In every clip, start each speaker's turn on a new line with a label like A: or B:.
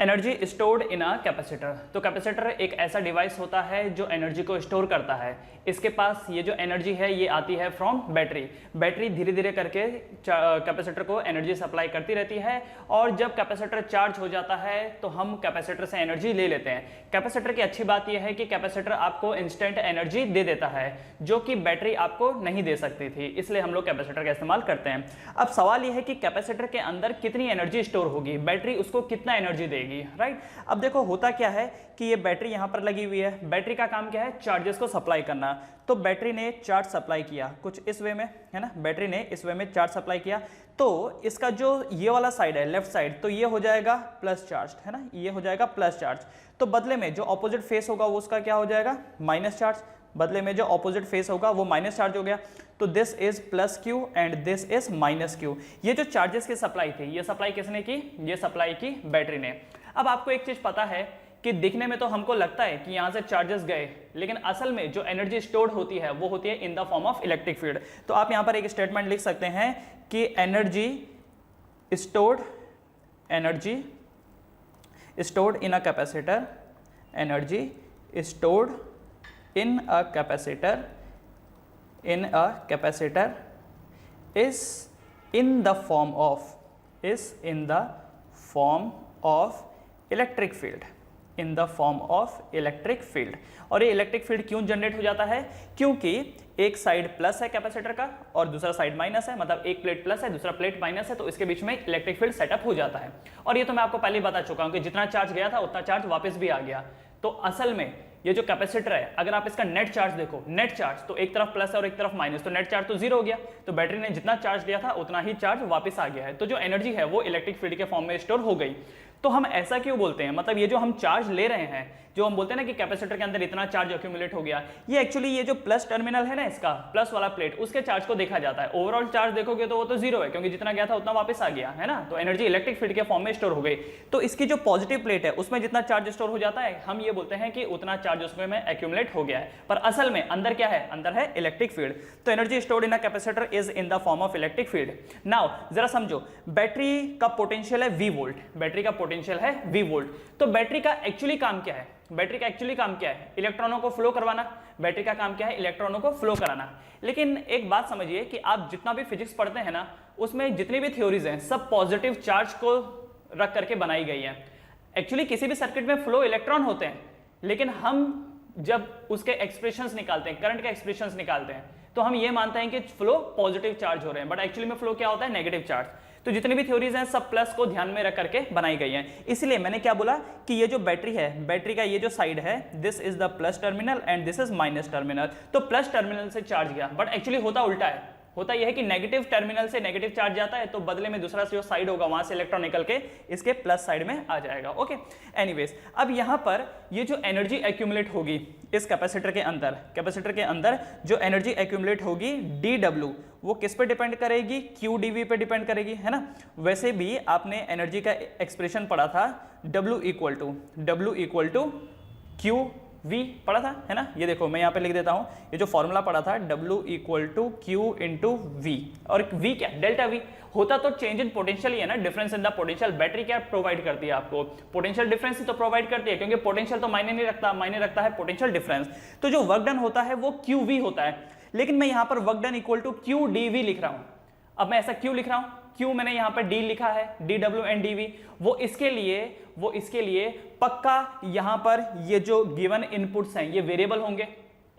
A: Energy stored in a capacitor. तो capacitor एक ऐसा डिवाइस होता है जो एनर्जी को स्टोर करता है। इसके पास ये जो एनर्जी है ये आती है फ्रॉम बैटरी। बैटरी धीरे धीरे करके कैपेसिटर को एनर्जी सप्लाई करती रहती है और जब कैपेसिटर चार्ज हो जाता है तो हम कैपेसिटर से एनर्जी ले लेते हैं। कैपेसिटर की अच्छी बात यह है कि कैपेसिटर आपको इंस्टेंट एनर्जी दे देता है जो कि बैटरी आपको नहीं दे सकती थी, इसलिए हम लोग कैपेसिटर का इस्तेमाल करते हैं। अब सवाल यह है कि कैपेसिटर के अंदर कितनी एनर्जी स्टोर होगी, बैटरी उसको कितना एनर्जी देगी, राइट। अब देखो होता क्या है कि ये बैटरी यहां पर लगी हुई है। बैटरी का काम क्या है, चार्जेस को सप्लाई करना। तो बैटरी ने चार्ज सप्लाई किया कुछ इस वे में, है ना, बैटरी ने इस वे में चार्ज सप्लाई किया। तो इसका जो ये वाला साइड है, लेफ्ट साइड, तो ये हो जाएगा प्लस चार्ज, है ना, ये हो जाएगा प्लस चार्ज। तो बदले में जो ऑपोजिट फेस होगा वो उसका क्या हो जाएगा, माइनस चार्ज। बदले में जो ऑपोजिट फेस होगा वो माइनस चार्ज हो गया। तो this is plus Q and this is minus Q. ये जो चार्जेस की सप्लाई थी, ये सप्लाई किसने की, ये सप्लाई की बैटरी ने। अब आपको एक चीज पता है कि दिखने में तो हमको लगता है कि यहां से चार्जेस गए, लेकिन असल में जो एनर्जी स्टोर्ड होती है वो होती है in the form of electric field. तो आप यहां पर एक स्टेटमेंट लिख सकते हैं कि energy stored in a capacitor, energy stored in a capacitor is in the form of electric field, in the form of electric field। और ये इलेक्ट्रिक फील्ड क्यों जनरेट हो जाता है, क्योंकि एक साइड प्लस है कैपेसिटर का और दूसरा साइड माइनस है, मतलब एक प्लेट प्लस है दूसरा प्लेट माइनस है, तो इसके बीच में इलेक्ट्रिक फील्ड सेटअप हो जाता है। और ये तो मैं आपको पहले ही बता चुका हूं कि जितना चार्ज गया था उतना चार्ज वापस भी आ गया। तो असल में ये जो कैपेसिटर है, अगर आप इसका नेट चार्ज देखो, नेट चार्ज तो एक तरफ प्लस है और एक तरफ माइनस, तो नेट चार्ज तो जीरो हो गया। तो बैटरी ने जितना चार्ज दिया था उतना ही चार्ज वापस आ गया है। तो जो एनर्जी है वो इलेक्ट्रिक फील्ड के फॉर्म में स्टोर हो गई। तो हम ऐसा क्यों बोलते हैं, मतलब ये जो हम चार्ज ले रहे हैं, जो हम बोलते हैं ना कि कैपेसिटर के अंदर इतना चार्ज एक्यूमुलेट हो गया, ये एक्चुअली ये जो प्लस टर्मिनल है ना, इसका प्लस वाला प्लेट, उसके चार्ज को देखा जाता है। ओवरऑल चार्ज देखोगे तो वो तो जीरो है, क्योंकि जितना गया था उतना वापस आ गया, है ना। तो एनर्जी इलेक्ट्रिक फील्ड के फॉर्म में स्टोर हो गई। तो इसकी जो पॉजिटिव प्लेट है उसमें जितना चार्ज स्टोर हो जाता है, हम ये बोलते हैं कि उतना चार्ज उसमें एक्यूमुलेट हो गया है। पर असल में अंदर क्या है, अंदर है इलेक्ट्रिक फील्ड। तो energy stored in a capacitor is in the form of electric field. Now जरा समझो, बैटरी का पोटेंशियल है V वोल्ट, बैटरी का पोटेंशियल है V वोल्ट। तो बैटरी का एक्चुअली काम क्या है, बैटरी का एक्चुअली काम क्या है, इलेक्ट्रॉनों को फ्लो करवाना। बैटरी का काम क्या है, इलेक्ट्रॉनों को फ्लो कराना। लेकिन एक बात समझिए कि आप जितना भी फिजिक्स पढ़ते हैं ना, उसमें जितनी भी थ्योरीज हैं सब पॉजिटिव चार्ज को रख करके बनाई गई है। एक्चुअली किसी भी सर्किट में फ्लो इलेक्ट्रॉन होते हैं, लेकिन हम जब उसके एक्सप्रेशंस निकालते हैं, करंट के एक्सप्रेशंस निकालते हैं, तो हम ये मानते हैं कि फ्लो पॉजिटिव चार्ज हो रहे हैं, बट एक्चुअली में फ्लो क्या होता है, नेगेटिव चार्ज। तो जितनी भी थ्योरीज हैं सब प्लस को ध्यान में रख करके बनाई गई हैं। इसलिए मैंने क्या बोला कि ये जो बैटरी है, बैटरी का ये जो साइड है, this is the plus terminal and this is minus terminal. तो प्लस टर्मिनल से चार्ज गया, बट एक्चुअली होता उल्टा है। होता यह है कि नेगेटिव टर्मिनल से नेगेटिव चार्ज जाता है, तो बदले में दूसरा जो साइड होगा वहां से इलेक्ट्रॉन निकल के इसके प्लस साइड में आ जाएगा। ओके, एनीवेज, अब यहां पर ये जो एनर्जी एक्यूमुलेट होगी इस कैपेसिटर के अंदर जो एनर्जी एक्यूमुलेट होगी dW, वो किस पे डिपेंड करेगी, QdV पे डिपेंड करेगी, है ना। वैसे भी आपने एनर्जी का एक्सप्रेशन पढ़ा था, W इक्वल टू QV पढ़ा था, है ना। ये देखो मैं यहाँ पे लिख देता हूँ, ये जो फॉर्मूला पढ़ा था, W equal to Q into V। और V क्या, डेल्टा V होता तो चेंज इन पोटेंशियल ही है ना, difference in the potential. Battery क्या प्रोवाइड करती है आपको, पोटेंशियल डिफरेंस ही तो प्रोवाइड करती है, क्योंकि पोटेंशियल तो मायने नहीं रखता, मायने रखता है पोटेंशियल डिफरेंस। तो जो वर्क डन होता है वो QV होता है, लेकिन मैं यहाँ पर work done equal to QdV लिख रहा हूँ। अब मैं ऐसा क्यों लिख रहा हूँ, क्यों मैंने यहाँ पर D लिखा है, DW एंड DV, वो इसके लिए पक्का यहाँ पर ये जो गिवन इनपुट्स हैं ये वेरिएबल होंगे।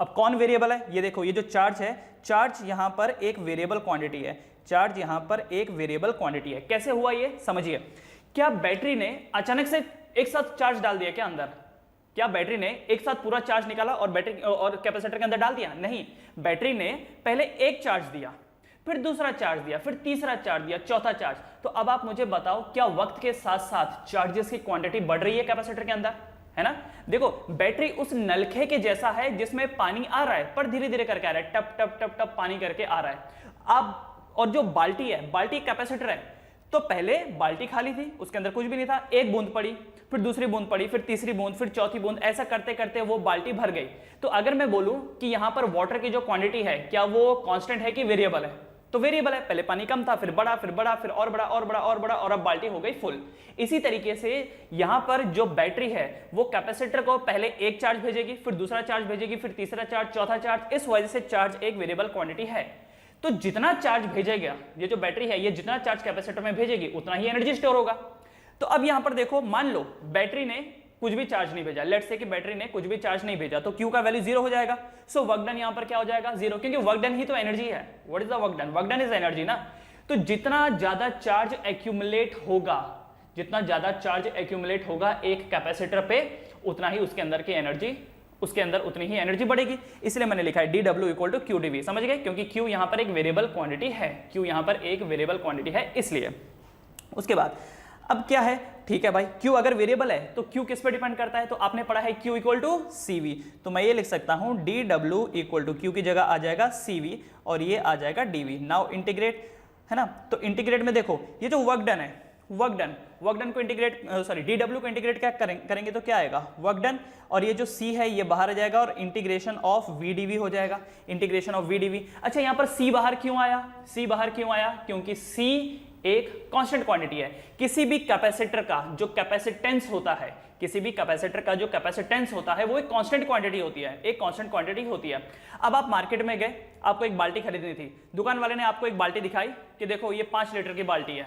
A: अब कौन वेरिएबल है, ये देखो, ये जो चार्ज है, चार्ज यहाँ पर एक वेरिएबल क्वांटिटी है, चार्ज यहाँ पर एक वेरिएबल क्वांटिटी है। कैसे हुआ ये समझिए, क्या बैटरी ने अचानक से एक साथ चार्ज डाल दिया क्या अंदर, क्या बैटरी ने एक साथ पूरा चार्ज निकाला और बैटरी और कैपेसिटर के अंदर डाल दिया, नहीं। बैटरी ने पहले एक चार्ज दिया, फिर दूसरा चार्ज दिया, फिर तीसरा चार्ज दिया, चौथा चार्ज। तो अब आप मुझे बताओ, क्या वक्त के साथ साथ चार्जेस की क्वांटिटी बढ़ रही है कैपेसिटर के अंदर, है ना। देखो बैटरी उस नलखे के जैसा है जिसमें पानी आ रहा है, पर धीरे धीरे करके आ रहा है, टप टप टप टप पानी करके आ रहा है। अब और जो बाल्टी है, बाल्टी कैपेसिटर है, तो पहले बाल्टी खाली थी, उसके अंदर कुछ भी नहीं था, एक बूंद पड़ी, फिर दूसरी बूंद पड़ी, फिर तीसरी बूंद, फिर चौथी बूंद, ऐसा करते करते वो बाल्टी भर गई। तो अगर मैं बोलूं कि यहां पर वाटर की जो क्वांटिटी है, क्या वो कांस्टेंट है कि वेरिएबल है, तो वेरिएबल है, पहले पानी कम था, फिर बढ़ा, फिर बढ़ा, फिर और बढ़ा और बढ़ा और बढ़ा, और अब बाल्टी हो गई फुल। इसी तरीके से यहां पर जो बैटरी है वो कैपेसिटर को पहले एक चार्ज भेजेगी, फिर दूसरा चार्ज भेजेगी, फिर तीसरा चार्ज, चौथा चार्ज। इस वजह से चार्ज एक वेरिएबल क्वांटिटी है। तो जितना चार्ज भेजेगा ये जो बैटरी है, ये जितना चार्ज कैपेसिटर में भेजेगी उतना ही एनर्जी स्टोर होगा। तो अब यहां पर देखो, मान लो बैटरी ने कुछ भी चार्ज नहीं भेजा, लेट्स से कि बैटरी ने कुछ भी चार्ज नहीं भेजा, तो Q का वैल्यू 0 हो जाएगा। सो वर्क डन यहां पर क्या हो जाएगा? 0, क्योंकि वर्क डन ही तो एनर्जी है। What is the work done? Work done is energy ना। तो जितना ज्यादा चार्ज एक्यूमुलेट होगा, जितना ज्यादा चार्ज एक्यूमुलेट होगा एक कैपेसिटर पे, उतना ही उसके अंदर की एनर्जी, उसके अंदर उतनी ही एनर्जी बढ़ेगी। इसलिए मैंने लिखा है dW = QdV। समझ गए? क्योंकि Q यहां पर एक वेरिएबल क्वांटिटी है, Q यहां पर एक वेरिएबल क्वांटिटी है इसलिए। उसके बाद अब क्या है? ठीक है भाई, Q अगर वेरिएबल है तो Q किस पे डिपेंड करता है? तो आपने पढ़ा है Q = CV, तो मैं ये लिख सकता हूं dW = Q की जगह आ जाएगा CV और ये आ जाएगा dV। नाउ इंटीग्रेट, है ना? तो इंटीग्रेट में देखो, ये जो वर्क डन है, वर्क डन को इंटीग्रेट, सॉरी dW को इंटीग्रेट क्या करेंगे तो क्या आएगा? वर्क डन, और ये जो C है ये बाहर आ जाएगा और इंटीग्रेशन ऑफ VdV हो जाएगा, इंटीग्रेशन ऑफ VdV। अच्छा, यहां पर C बाहर क्यों आया? C बाहर क्यों आया? क्योंकि C एक कांस्टेंट क्वांटिटी है। किसी भी कैपेसिटर का जो कैपेसिटेंस होता है, किसी भी कैपेसिटर का जो कैपेसिटेंस होता है वो एक कांस्टेंट क्वांटिटी होती है, एक कांस्टेंट क्वांटिटी होती है। अब आप मार्केट में गए, आपको एक बाल्टी खरीदनी थी, दुकान वाले ने आपको एक बाल्टी दिखाई कि देखो ये 5 लीटर की बाल्टी है।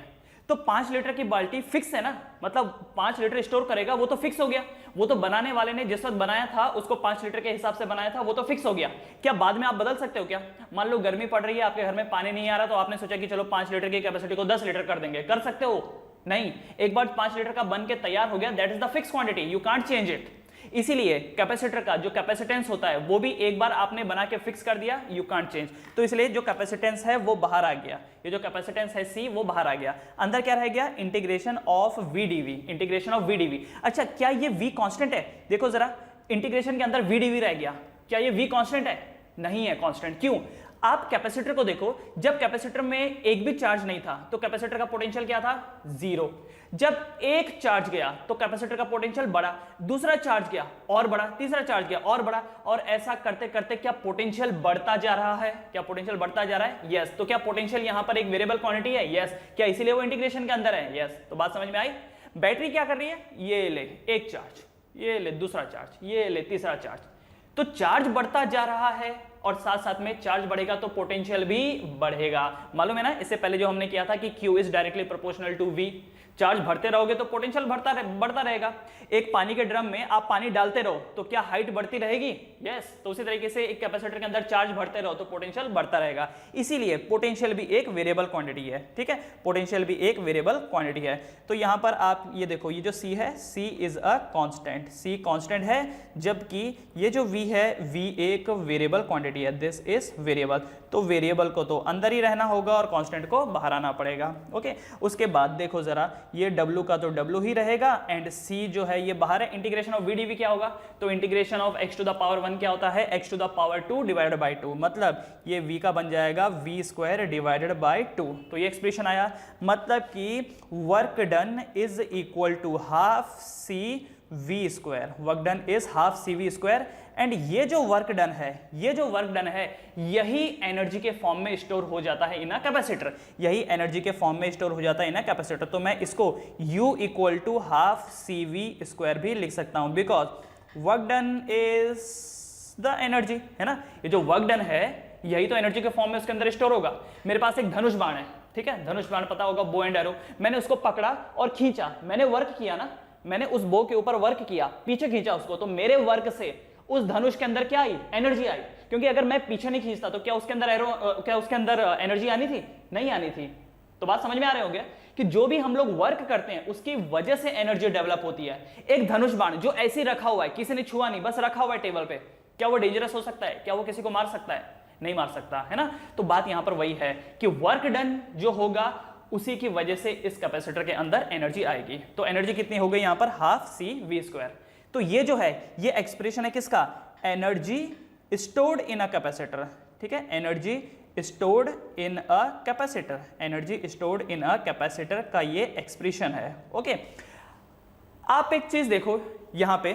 A: तो 5 लीटर की बाल्टी फिक्स है ना, मतलब 5 लीटर स्टोर करेगा, वो तो फिक्स हो गया। वो तो बनाने वाले ने जिस वक्त बनाया था उसको 5 लीटर के हिसाब से बनाया था, वो तो फिक्स हो गया। क्या बाद में आप बदल सकते हो क्या? मान लो गर्मी पड़ रही है, आपके घर में पानी नहीं आ रहा, तो आपने सोचा कि चलो 5 लीटर की कैपेसिटी को 10 लीटर कर देंगे, कर सकते हो? नहीं, एक बार 5 लीटर का बन के तैयार हो गया, that is the fix quantity, you can't change it. इसीलिए कैपेसिटर का जो कैपेसिटेंस होता है वो भी एक बार आपने बना के फिक्स कर दिया, यू कांट चेंज। तो इसलिए जो कैपेसिटेंस है वो बाहर आ गया, ये जो कैपेसिटेंस है C वो बाहर आ गया। अंदर क्या रह गया? Integration of VdV, integration of VdV। अच्छा, क्या ये V कांस्टेंट है? देखो जरा, इंटीग्रेशन के अंदर VdV रह गया, क्या ये V कांस्टेंट है? नहीं है कांस्टेंट। क्यों? आप कैपेसिटर को देखो, जब कैपेसिटर में एक भी चार्ज नहीं था तो कैपेसिटर का पोटेंशियल क्या था? 0। जब एक चार्ज गया तो कैपेसिटर का पोटेंशियल बढ़ा, दूसरा चार्ज गया और बढ़ा, तीसरा चार्ज गया और बढ़ा, और ऐसा करते करते क्या पोटेंशियल बढ़ता जा रहा है? क्या पोटेंशियल बढ़ता जा रहा है? यस। तो क्या पोटेंशियल यहां पर एक वेरिएबल क्वांटिटी है? यस। क्या इसीलिए वो इंटीग्रेशन के अंदर है? यस। तो बात समझ में आई? बैटरी क्या कर रही है? ये ले एक चार्ज, ये ले दूसरा चार्ज, ये ले तीसरा चार्ज। तो चार्ज बढ़ता जा रहा है और साथ साथ में चार्ज बढ़ेगा तो पोटेंशियल भी बढ़ेगा। मालूम है ना, इससे पहले जो हमने किया था कि Q is directly proportional to V। Charge भरते रहोगे तो पोटेंशियल बढ़ता रहेगा। एक पानी के ड्रम में आप पानी डालते रहो तो क्या हाइट बढ़ती रहेगी? यस। तो उसी तरीके से एक कैपेसिटर के अंदर चार्ज भरते रहो तो पोटेंशियल बढ़ता रहेगा। इसीलिए पोटेंशियल भी एक वेरिएबल क्वांटिटी है, ठीक है? पोटेंशियल भी एक वेरिएबल क्वांटिटी है। तो यहां पर आप ये देखो, ये जो C है, C is a constant, C constant है, जबकि ये जो V है, V एक वेरिएबल क्वांटिटी है, दिस इज वेरिएबल। तो वेरिएबल को तो अंदर ही रहना होगा और कांस्टेंट को बाहर आना पड़ेगा। ओके, उसके बाद देखो जरा, ये W का तो W ही रहेगा एंड C जो है ये बाहर है। इंटीग्रेशन ऑफ VdV क्या होगा? तो इंटीग्रेशन ऑफ x⁻1 क्या होता है? x⁻2 डिवाइडेड बाई 2, मतलब ये V का बन जाएगा V² डिवाइडेड बाई 2। तो ये एक्सप्रेशन आया, मतलब कि work done is equal to half CV², work done is half CV²। And ये जो वर्क डन है, ये जो वर्क डन है, यही एनर्जी के फॉर्म में स्टोर हो जाता है इन अ कैपेसिटर, यही एनर्जी के फॉर्म में स्टोर हो जाता है इन अ कैपेसिटर। तो मैं इसको U = हाफ CV² भी लिख सकता हूं, because work done is the energy, है ना? ये जो वर्क डन है यही तो एनर्जी के फॉर्म में उसके अंदर स्टोर होगा। मेरे पास एक धनुष बाण है, ठीक है? धनुष बाण पता होगा, बो एंड एरो। मैंने उसको पकड़ा और खींचा, मैंने वर्क किया ना, मैंने उस बो के ऊपर वर्क किया, पीछे खींचा उसको, तो मेरे वर्क से उस धनुष के अंदर क्या आई? एनर्जी आई। क्योंकि अगर मैं पीछे नहीं खींचता तो क्या उसके अंदर क्या उसके अंदर एनर्जी आनी थी? नहीं आनी थी। तो बात समझ में आ रहे होंगे कि जो भी हम लोग वर्क करते हैं उसकी वजह से एनर्जी डेवलप होती है। एक धनुष बाण जो ऐसे ही रखा हुआ है, किसी ने छुआ नहीं, बस रखा हुआ है टेबल पे, क्या वो डेंजरस हो सकता है? क्या वो किसी को मार सकता है? नहीं मार सकता, है ना? तो बात यहां पर वही है कि वर्क डन जो होगा उसी की वजह से इस कैपेसिटर के अंदर एनर्जी आएगी। तो एनर्जी कितनी हो गई यहां पर? Half CV²। तो ये जो है ये एक्सप्रेशन है किसका? Energy stored in a capacitor, ठीक है? Energy stored in a capacitor, energy stored in a capacitor का ये एक्सप्रेशन है। ओके, आप एक चीज देखो यहां पे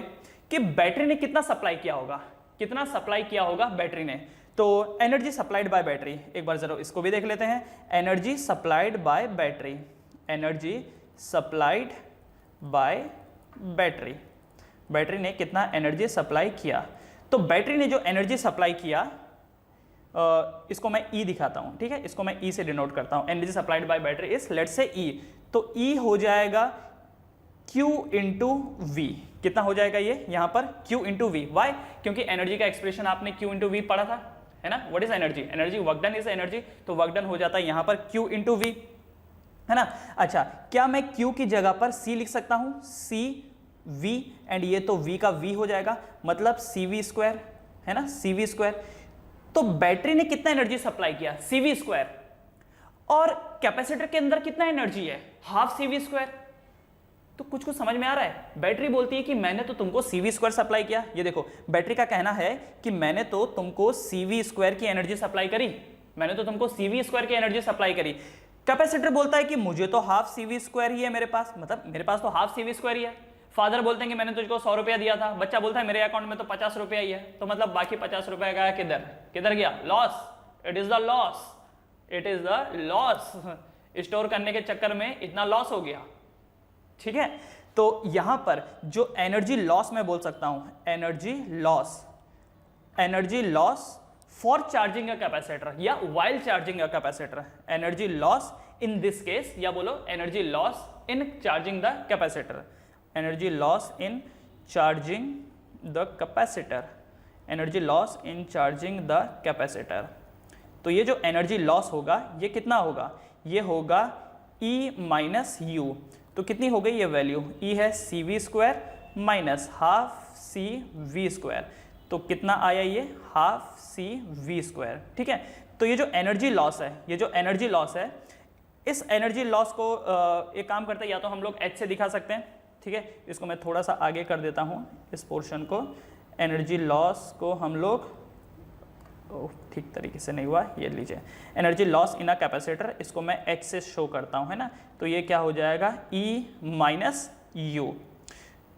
A: कि बैटरी ने कितना सप्लाई किया होगा, कितना सप्लाई किया होगा बैटरी ने। तो एनर्जी सप्लाइड बाय बैटरी, एक बार जरा इसको भी देख लेते हैं। Energy supplied by battery, energy supplied by battery, battery ने कितना एनर्जी सप्लाई किया। तो बैटरी ने जो एनर्जी सप्लाई किया, इसको मैं E दिखाता हूं, ठीक है, इसको मैं E से डिनोट करता हूं। Energy supplied by battery is let's say E, तो E हो जाएगा Q इंटू V। कितना हो जाएगा ये यहाँ पर Q इंटू V, वाई, क्योंकि एनर्जी का एक्सप्रेशन आपने Q इंटू V पढ़ा था, है ना। What is energy, energy work done is energy, तो वर्क डन हो जाता है यहाँ पर Q इंटू V, है ना। अच्छा, क्या मैं Q की जगह पर C लिख सकता हूं, C V, एंड ये तो V का V हो जाएगा, मतलब CV स्क्वायर, है ना, CV स्क्वायर। तो बैटरी ने कितना एनर्जी सप्लाई किया, CV स्क्वायर, और कैपेसिटर के अंदर कितना एनर्जी है, हाफ CV स्क्वायर। तो कुछ समझ में आ रहा है। बैटरी बोलती है कि मैंने तो तुमको CV स्क्वायर सप्लाई किया, ये देखो बैटरी का कहना है कि मैंने तो तुमको CV स्क्वायर की एनर्जी सप्लाई करी, मैंने तो तुमको CV स्क्वायर की एनर्जी सप्लाई करी। कैपेसिटर बोलता है कि मुझे तो हाफ CV स्क्वायर ही है मेरे पास, मतलब मेरे पास तो हाफ CV स्क्वायर ही है। फादर बोलते हैं कि मैंने तुझको 100 रुपया दिया था, बच्चा बोलता है मेरे अकाउंट में तो 50 रुपया ही है, तो मतलब बाकी 50 रुपया गया किधर, किधर गया, loss, it is the loss, it is the loss, store करने के चक्कर में इतना लॉस हो गया, ठीक है। तो यहां पर जो एनर्जी लॉस मैं बोल सकता हूं, energy loss for charging a capacitor या while charging a capacitor, energy loss in this case, या बोलो energy loss in charging the capacitor, energy loss in charging the capacitor, energy loss in charging the capacitor. तो ये जो energy loss होगा ये कितना होगा, ये होगा E माइनस U। तो कितनी हो गई ये वैल्यू, E है CV square minus half CV square, तो कितना आया ये, हाफ CV स्क्वायर, ठीक है। तो ये जो एनर्जी लॉस है, ये जो एनर्जी लॉस है, इस एनर्जी लॉस को एक काम करते हैं, या तो हम लोग H से दिखा सकते हैं, ठीक है। इसको मैं थोड़ा सा आगे कर देता हूं, इस पोर्शन को, एनर्जी लॉस को हम लोग, ठीक तरीके से नहीं हुआ, ये लीजिए energy loss in a capacitor, इसको मैं H से शो करता हूं, है ना। तो ये क्या हो जाएगा, E माइनस U।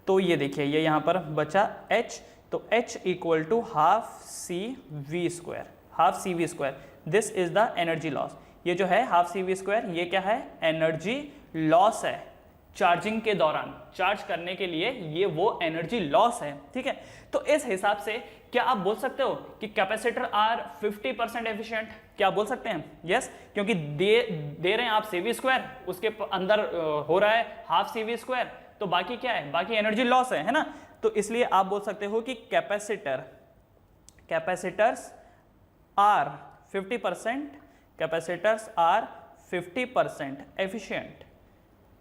A: तो ये देखिए ये यहाँ पर बचा H, तो H equal to half CV square, half CV square, this is the energy loss. ये जो है हाफ CV स्क्वायर, ये क्या है, एनर्जी लॉस है चार्जिंग के दौरान, चार्ज करने के लिए ये वो एनर्जी लॉस है, ठीक है। तो इस हिसाब से क्या आप बोल सकते हो कि कैपेसिटर आर 50% एफिशिएंट, क्या आप बोल सकते हैं, यस, क्योंकि दे रहे हैं आप CV स्क्वायर, उसके अंदर हो रहा है हाफ CV स्क्वायर, तो बाकी क्या है, बाकी एनर्जी लॉस है ना। तो इसलिए आप बोल सकते हो कि capacitors are 50%, capacitors are 50% efficient,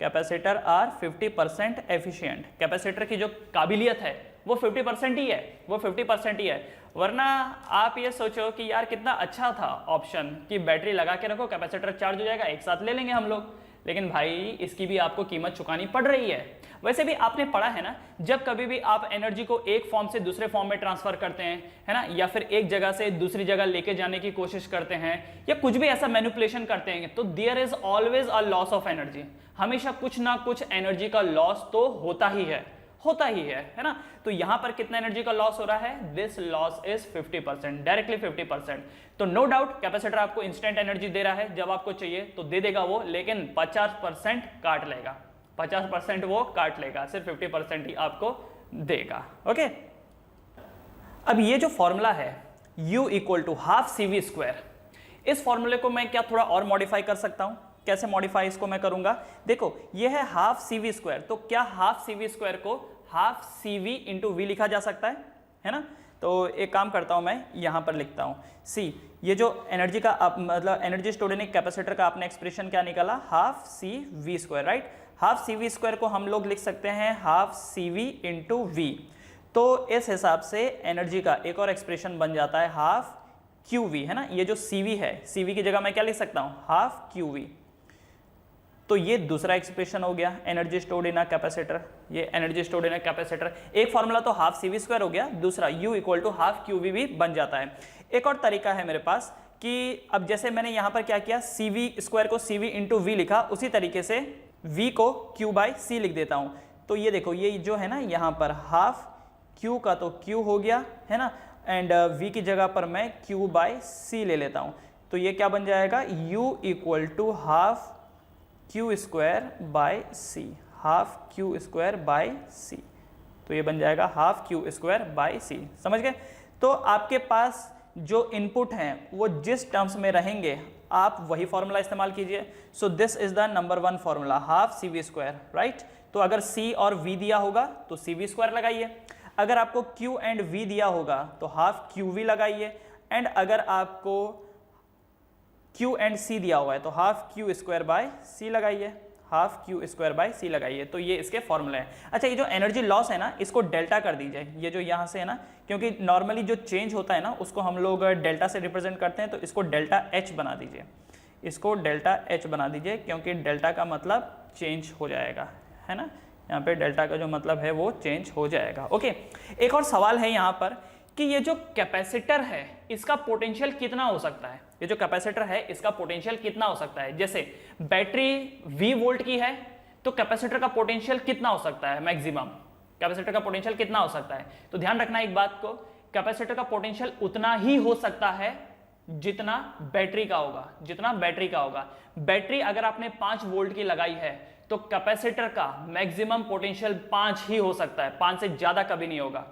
A: capacitor are 50% efficient. Capacitor की जो काबिलियत है वो 50% ही है, वो 50% ही है। वरना आप ये सोचो कि यार कितना अच्छा था ऑप्शन कि बैटरी लगा के रखो, कैपेसिटर चार्ज हो जाएगा, एक साथ ले लेंगे हम लोग, लेकिन भाई इसकी भी आपको कीमत चुकानी पड़ रही है। वैसे भी आपने पढ़ा है ना, जब कभी भी आप एनर्जी को एक फॉर्म से दूसरे फॉर्म में ट्रांसफर करते हैं, है ना, या फिर एक जगह से दूसरी जगह लेके जाने की कोशिश करते हैं, या कुछ भी ऐसा मैनिपुलेशन करते हैं, तो there is always a loss of energy, हमेशा कुछ ना कुछ एनर्जी का लॉस तो होता ही है, होता ही है ना। तो यहां पर कितना एनर्जी का लॉस हो रहा है, दिस लॉस इज 50%, डायरेक्टली 50%। तो नो डाउट कैपेसिटर आपको इंस्टेंट एनर्जी दे रहा है, जब आपको चाहिए तो दे देगा वो, लेकिन 50% काट लेगा, 50% वो काट लेगा, सिर्फ 50% ही आपको देगा, ओके। अब ये जो फॉर्मूला है U equal to half CV square, इस फॉर्मूले को मैं क्या थोड़ा और मॉडिफाई कर सकता हूं, कैसे मॉडिफाई इसको मैं करूंगा, देखो ये है हाफ CV स्क्वायर, तो क्या हाफ CV स्क्वायर को हाफ CV इंटू V लिखा जा सकता है ना। तो एक काम करता हूं, मैं यहां पर लिखता हूं C, ये जो एनर्जी का मतलब एनर्जी स्टोर्ड इन कैपेसिटर का आपने एक्सप्रेशन क्या निकाला, half CV square, right. Half CV square को हम लोग लिख सकते हैं हाफ CV इंटू V। तो इस हिसाब से एनर्जी का एक और एक्सप्रेशन बन जाता है हाफ QV, है ना। ये जो CV है, CV की जगह मैं क्या लिख सकता हूं, हाफ QV। तो ये दूसरा एक्सप्रेशन हो गया energy stored in a capacitor, ये energy stored in a capacitor. एक फॉर्मूला तो हाफ CV स्क्वायर हो गया, दूसरा U equal to half QV भी बन जाता है। एक और तरीका है मेरे पास कि अब जैसे मैंने यहां पर क्या किया, CV स्क्वायर को CV इंटू V लिखा, उसी तरीके से V को Q बाई C लिख देता हूं। तो ये देखो ये जो है ना, यहां पर हाफ Q का तो Q हो गया, है ना, एंड v की जगह पर मैं q बाय सी ले लेता हूँ, तो ये क्या बन जाएगा, u equal to half Q square by C, half Q square by C, तो ये बन जाएगा half Q square by C. समझ गए? तो आपके पास जो इनपुट हैं वो जिस टर्म्स में रहेंगे आप वही फॉर्मूला इस्तेमाल कीजिए। So this is the number 1 formula, half C V square, right. तो अगर c और v दिया होगा तो सी वी स्क्वायर लगाइए, अगर आपको q एंड v दिया होगा तो हाफ क्यू वी लगाइए, एंड अगर आपको q एंड c दिया हुआ है तो हाफ क्यू स्क्वायर बाय सी लगाइए, हाफ क्यू स्क्वायर बाय सी लगाइए। तो ये इसके फॉर्मूले हैं। अच्छा, ये जो एनर्जी लॉस है ना इसको डेल्टा कर दीजिए, ये जो यहाँ से है ना, क्योंकि नॉर्मली जो चेंज होता है ना उसको हम लोग डेल्टा से रिप्रेजेंट करते हैं, तो इसको डेल्टा एच बना दीजिए, इसको डेल्टा एच बना दीजिए, क्योंकि डेल्टा का मतलब चेंज हो जाएगा, है ना। यहाँ पे डेल्टा का जो मतलब है वो चेंज हो जाएगा। ओके, एक और सवाल है यहाँ पर कि ये जो कैपेसिटर है इसका पोटेंशियल कितना हो सकता है, ये जो कैपेसिटर है इसका पोटेंशियल कितना हो सकता है। जैसे बैटरी V वोल्ट की है तो कैपेसिटर का पोटेंशियल कितना हो सकता है, मैक्सिमम कैपेसिटर का पोटेंशियल कितना हो सकता है। तो ध्यान रखना एक बात को, कैपेसिटर का पोटेंशियल उतना ही हो सकता है जितना बैटरी का होगा, जितना बैटरी का होगा। बैटरी अगर आपने 5 वोल्ट की लगाई है तो कैपेसिटर का मैक्सिमम पोटेंशियल 5 ही हो सकता है, 5 से ज्यादा कभी नहीं होगा,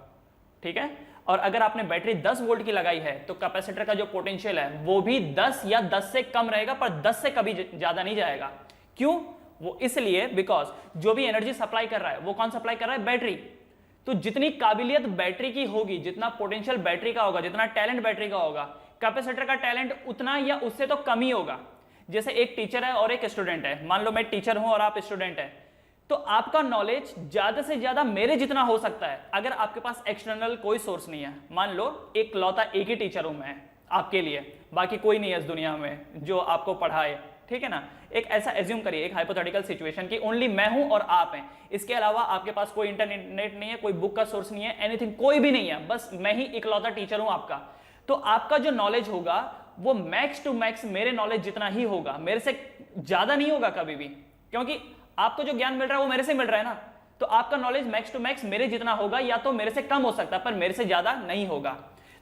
A: ठीक है। और अगर आपने बैटरी 10 वोल्ट की लगाई है तो कैपेसिटर का जो पोटेंशियल है वो भी 10 या 10 से कम रहेगा, पर 10 से कभी ज्यादा नहीं जाएगा। क्यों? वो इसलिए बिकॉज जो भी एनर्जी सप्लाई कर रहा है वो कौन सप्लाई कर रहा है, बैटरी। तो जितनी काबिलियत बैटरी की होगी, जितना पोटेंशियल बैटरी का होगा, जितना टैलेंट बैटरी का होगा, कैपेसिटर का टैलेंट उतना या उससे तो कम ही होगा। जैसे एक टीचर है और एक स्टूडेंट है, मान लो मैं टीचर हूं और आप स्टूडेंट है, तो आपका नॉलेज ज्यादा से ज्यादा मेरे जितना हो सकता है अगर आपके पास एक्सटर्नल कोई सोर्स नहीं है। मान लो एक लौता एक ही टीचर हूं मैं आपके लिए, बाकी कोई नहीं है इस दुनिया में जो आपको पढ़ाए, ठीक है ना। एक ऐसा एज्यूम करिए, एक हाइपोथेटिकल सिचुएशन की ओनली मैं हूं और आप हैं, इसके अलावा आपके पास कोई इंटरनेट नहीं है, कोई बुक का सोर्स नहीं है, एनीथिंग कोई भी नहीं है, बस मैं ही इकलौता टीचर हूं आपका। तो आपका जो नॉलेज होगा वो मैक्स टू मैक्स मेरे नॉलेज जितना ही होगा, मेरे से ज्यादा नहीं होगा कभी भी, क्योंकि आपको जो ज्ञान मिल रहा है वो मेरे से मिल रहा है ना। तो आपका नॉलेज मैक्स टू मैक्स मेरे जितना होगा, या तो मेरे से कम हो सकता है पर मेरे से ज्यादा नहीं होगा।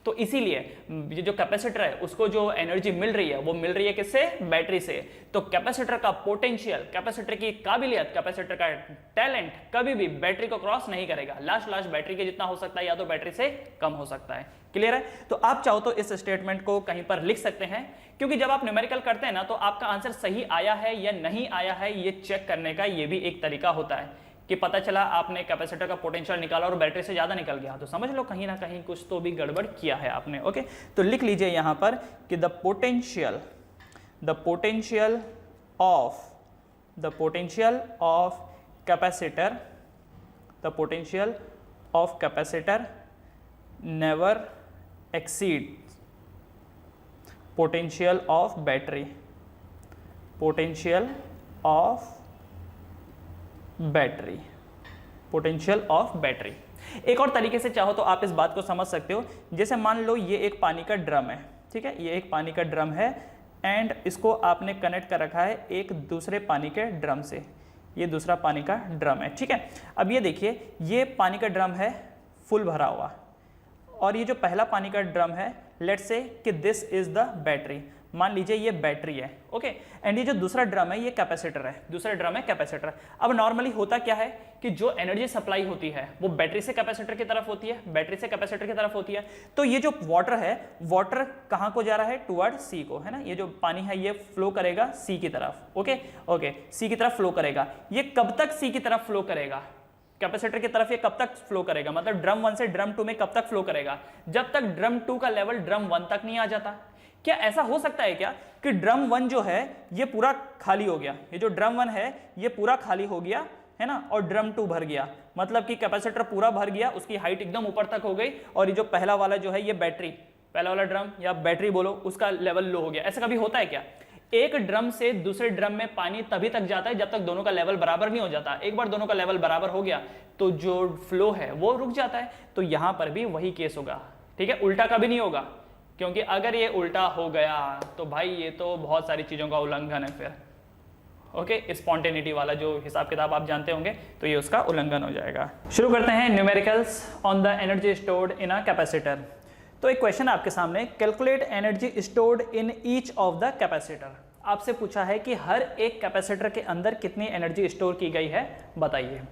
A: तो इसीलिए ये जो कैपेसिटर है उसको जो एनर्जी मिल रही है वो मिल रही है किससे, बैटरी से। तो कैपेसिटर का पोटेंशियल, कैपेसिटर की काबिलियत, कैपेसिटर का टैलेंट कभी भी बैटरी को क्रॉस नहीं करेगा। लास्ट बैटरी के जितना हो सकता है या तो बैटरी से कम हो सकता है। क्लियर है? तो आप चाहो तो इस स्टेटमेंट को कहीं पर लिख सकते हैं, क्योंकि जब आप न्यूमेरिकल करते हैं ना तो आपका आंसर सही आया है या नहीं आया है ये चेक करने का ये भी एक तरीका होता है कि पता चला आपने कैपेसिटर का पोटेंशियल निकाला और बैटरी से ज्यादा निकल गया, तो समझ लो कहीं ना कहीं कुछ तो भी गड़बड़ किया है आपने। ओके, तो लिख लीजिए यहां पर कि the potential of capacitor never exceed potential of battery, potential of battery. एक और तरीके से चाहो तो आप इस बात को समझ सकते हो, जैसे मान लो ये एक पानी का ड्रम है, ठीक है, ये एक पानी का ड्रम है एंड इसको आपने कनेक्ट कर रखा है एक दूसरे पानी के ड्रम से, ये दूसरा पानी का ड्रम है, ठीक है। अब ये देखिए ये पानी का ड्रम है फुल भरा हुआ, और ये जो पहला पानी का ड्रम है, लेट्स से कि दिस इज द बैटरी, मान लीजिए ये बैटरी है, ओके, एंड ये जो दूसरा ड्रम है ये कैपेसिटर है, दूसरा ड्रम है कैपेसिटर। अब नॉर्मली होता क्या है कि जो एनर्जी सप्लाई होती है वो बैटरी से कैपेसिटर की तरफ होती है, बैटरी से कैपेसिटर की तरफ होती है। तो ये जो वाटर है, वाटर कहाँ को जा रहा है, टुवर्ड सी को, है ना। ये जो पानी है ये फ्लो करेगा सी की तरफ, ओके, सी की तरफ फ्लो करेगा। ये कब तक सी की तरफ फ्लो करेगा, कैपेसिटर की तरफ ये कब तक फ्लो करेगा, मतलब ड्रम 1 से ड्रम 2 में कब तक फ्लो करेगा, जब तक ड्रम 2 का लेवल ड्रम 1 तक नहीं आ जाता। क्या ऐसा हो सकता है क्या कि ड्रम 1 जो है ये पूरा खाली हो गया, ये जो ड्रम 1 है ये पूरा खाली हो गया, है ना, और ड्रम 2 भर गया, मतलब कि कैपेसिटर पूरा भर गया, उसकी हाइट एकदम ऊपर तक हो गई, और ये जो पहला वाला जो है ये बैटरी, पहला वाला ड्रम या बैटरी बोलो, उसका लेवल लो हो गया। ऐसा कभी होता है क्या? एक ड्रम से दूसरे ड्रम में पानी तभी तक जाता है जब तक दोनों का लेवल बराबर नहीं हो जाता। एक बार दोनों का लेवल बराबर हो गया तो जो फ्लो है वो रुक जाता है। तो यहां पर भी वही केस होगा, ठीक है, उल्टा कभी नहीं होगा, क्योंकि अगर ये उल्टा हो गया तो भाई ये तो बहुत सारी चीजों का उल्लंघन है फिर, ओके, स्पॉन्टेनिटी वाला जो हिसाब किताब आप जानते होंगे, तो ये उसका उल्लंघन हो जाएगा। शुरू करते हैं numericals on the energy stored in a capacitor. तो एक क्वेश्चन है आपके सामने, calculate energy stored in each of the capacitor. आपसे पूछा है कि हर एक कैपेसिटर के अंदर कितनी एनर्जी स्टोर की गई है बताइए।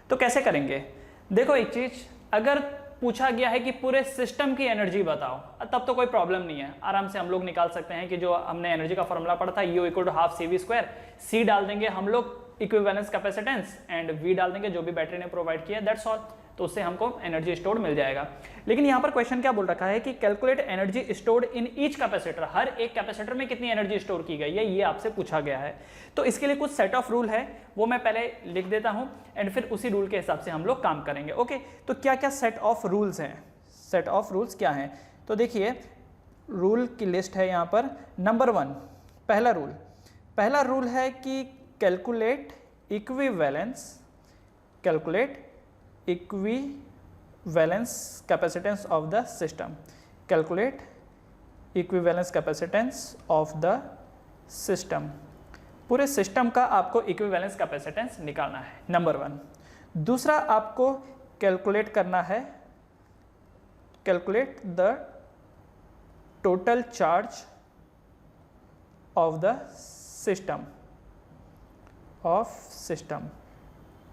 A: तो कैसे करेंगे, देखो एक चीज, अगर पूछा गया है कि पूरे सिस्टम की एनर्जी बताओ तब तो कोई प्रॉब्लम नहीं है, आराम से हम लोग निकाल सकते हैं कि जो हमने एनर्जी का फॉर्मूला पढ़ा था U = ½ CV², C डाल देंगे हम लोग इक्विवेलेंस कैपेसिटेंस एंड V डाल देंगे जो भी बैटरी ने प्रोवाइड किया, दैट्स ऑल। तो उससे हमको एनर्जी स्टोर्ड मिल जाएगा। लेकिन यहाँ पर क्वेश्चन क्या बोल रखा है कि calculate energy stored in each capacitor, हर एक कैपेसिटर में कितनी एनर्जी स्टोर की गई है ये आपसे पूछा गया है। तो इसके लिए कुछ सेट ऑफ रूल है, वो मैं पहले लिख देता हूँ एंड फिर उसी रूल के हिसाब से हम लोग काम करेंगे। ओके, तो क्या क्या सेट ऑफ रूल्स हैं, सेट ऑफ रूल्स क्या हैं, तो देखिए रूल की लिस्ट है यहाँ पर। नंबर 1, पहला रूल है कि calculate equivalence capacitance of the system, calculate equivalence capacitance of the system. पूरे सिस्टम का आपको इक्विवेलेंस कैपेसिटेंस निकालना है, नंबर 1। दूसरा आपको कैलकुलेट करना है, calculate the total charge of the system,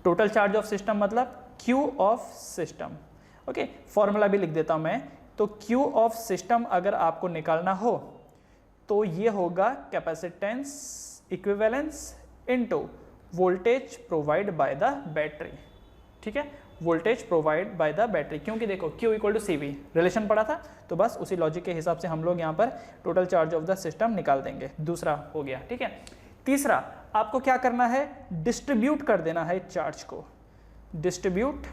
A: total charge of system मतलब Q of system. Okay, formula भी लिख देता हूं मैं, तो Q ऑफ सिस्टम अगर आपको निकालना हो तो ये होगा capacitance equivalence into voltage provide by the battery. ठीक है, voltage provide by the battery, क्योंकि देखो Q = CV रिलेशन पड़ा था, तो बस उसी लॉजिक के हिसाब से हम लोग यहाँ पर total charge of the system निकाल देंगे। दूसरा हो गया, ठीक है। तीसरा आपको क्या करना है, डिस्ट्रीब्यूट कर देना है चार्ज को, distribute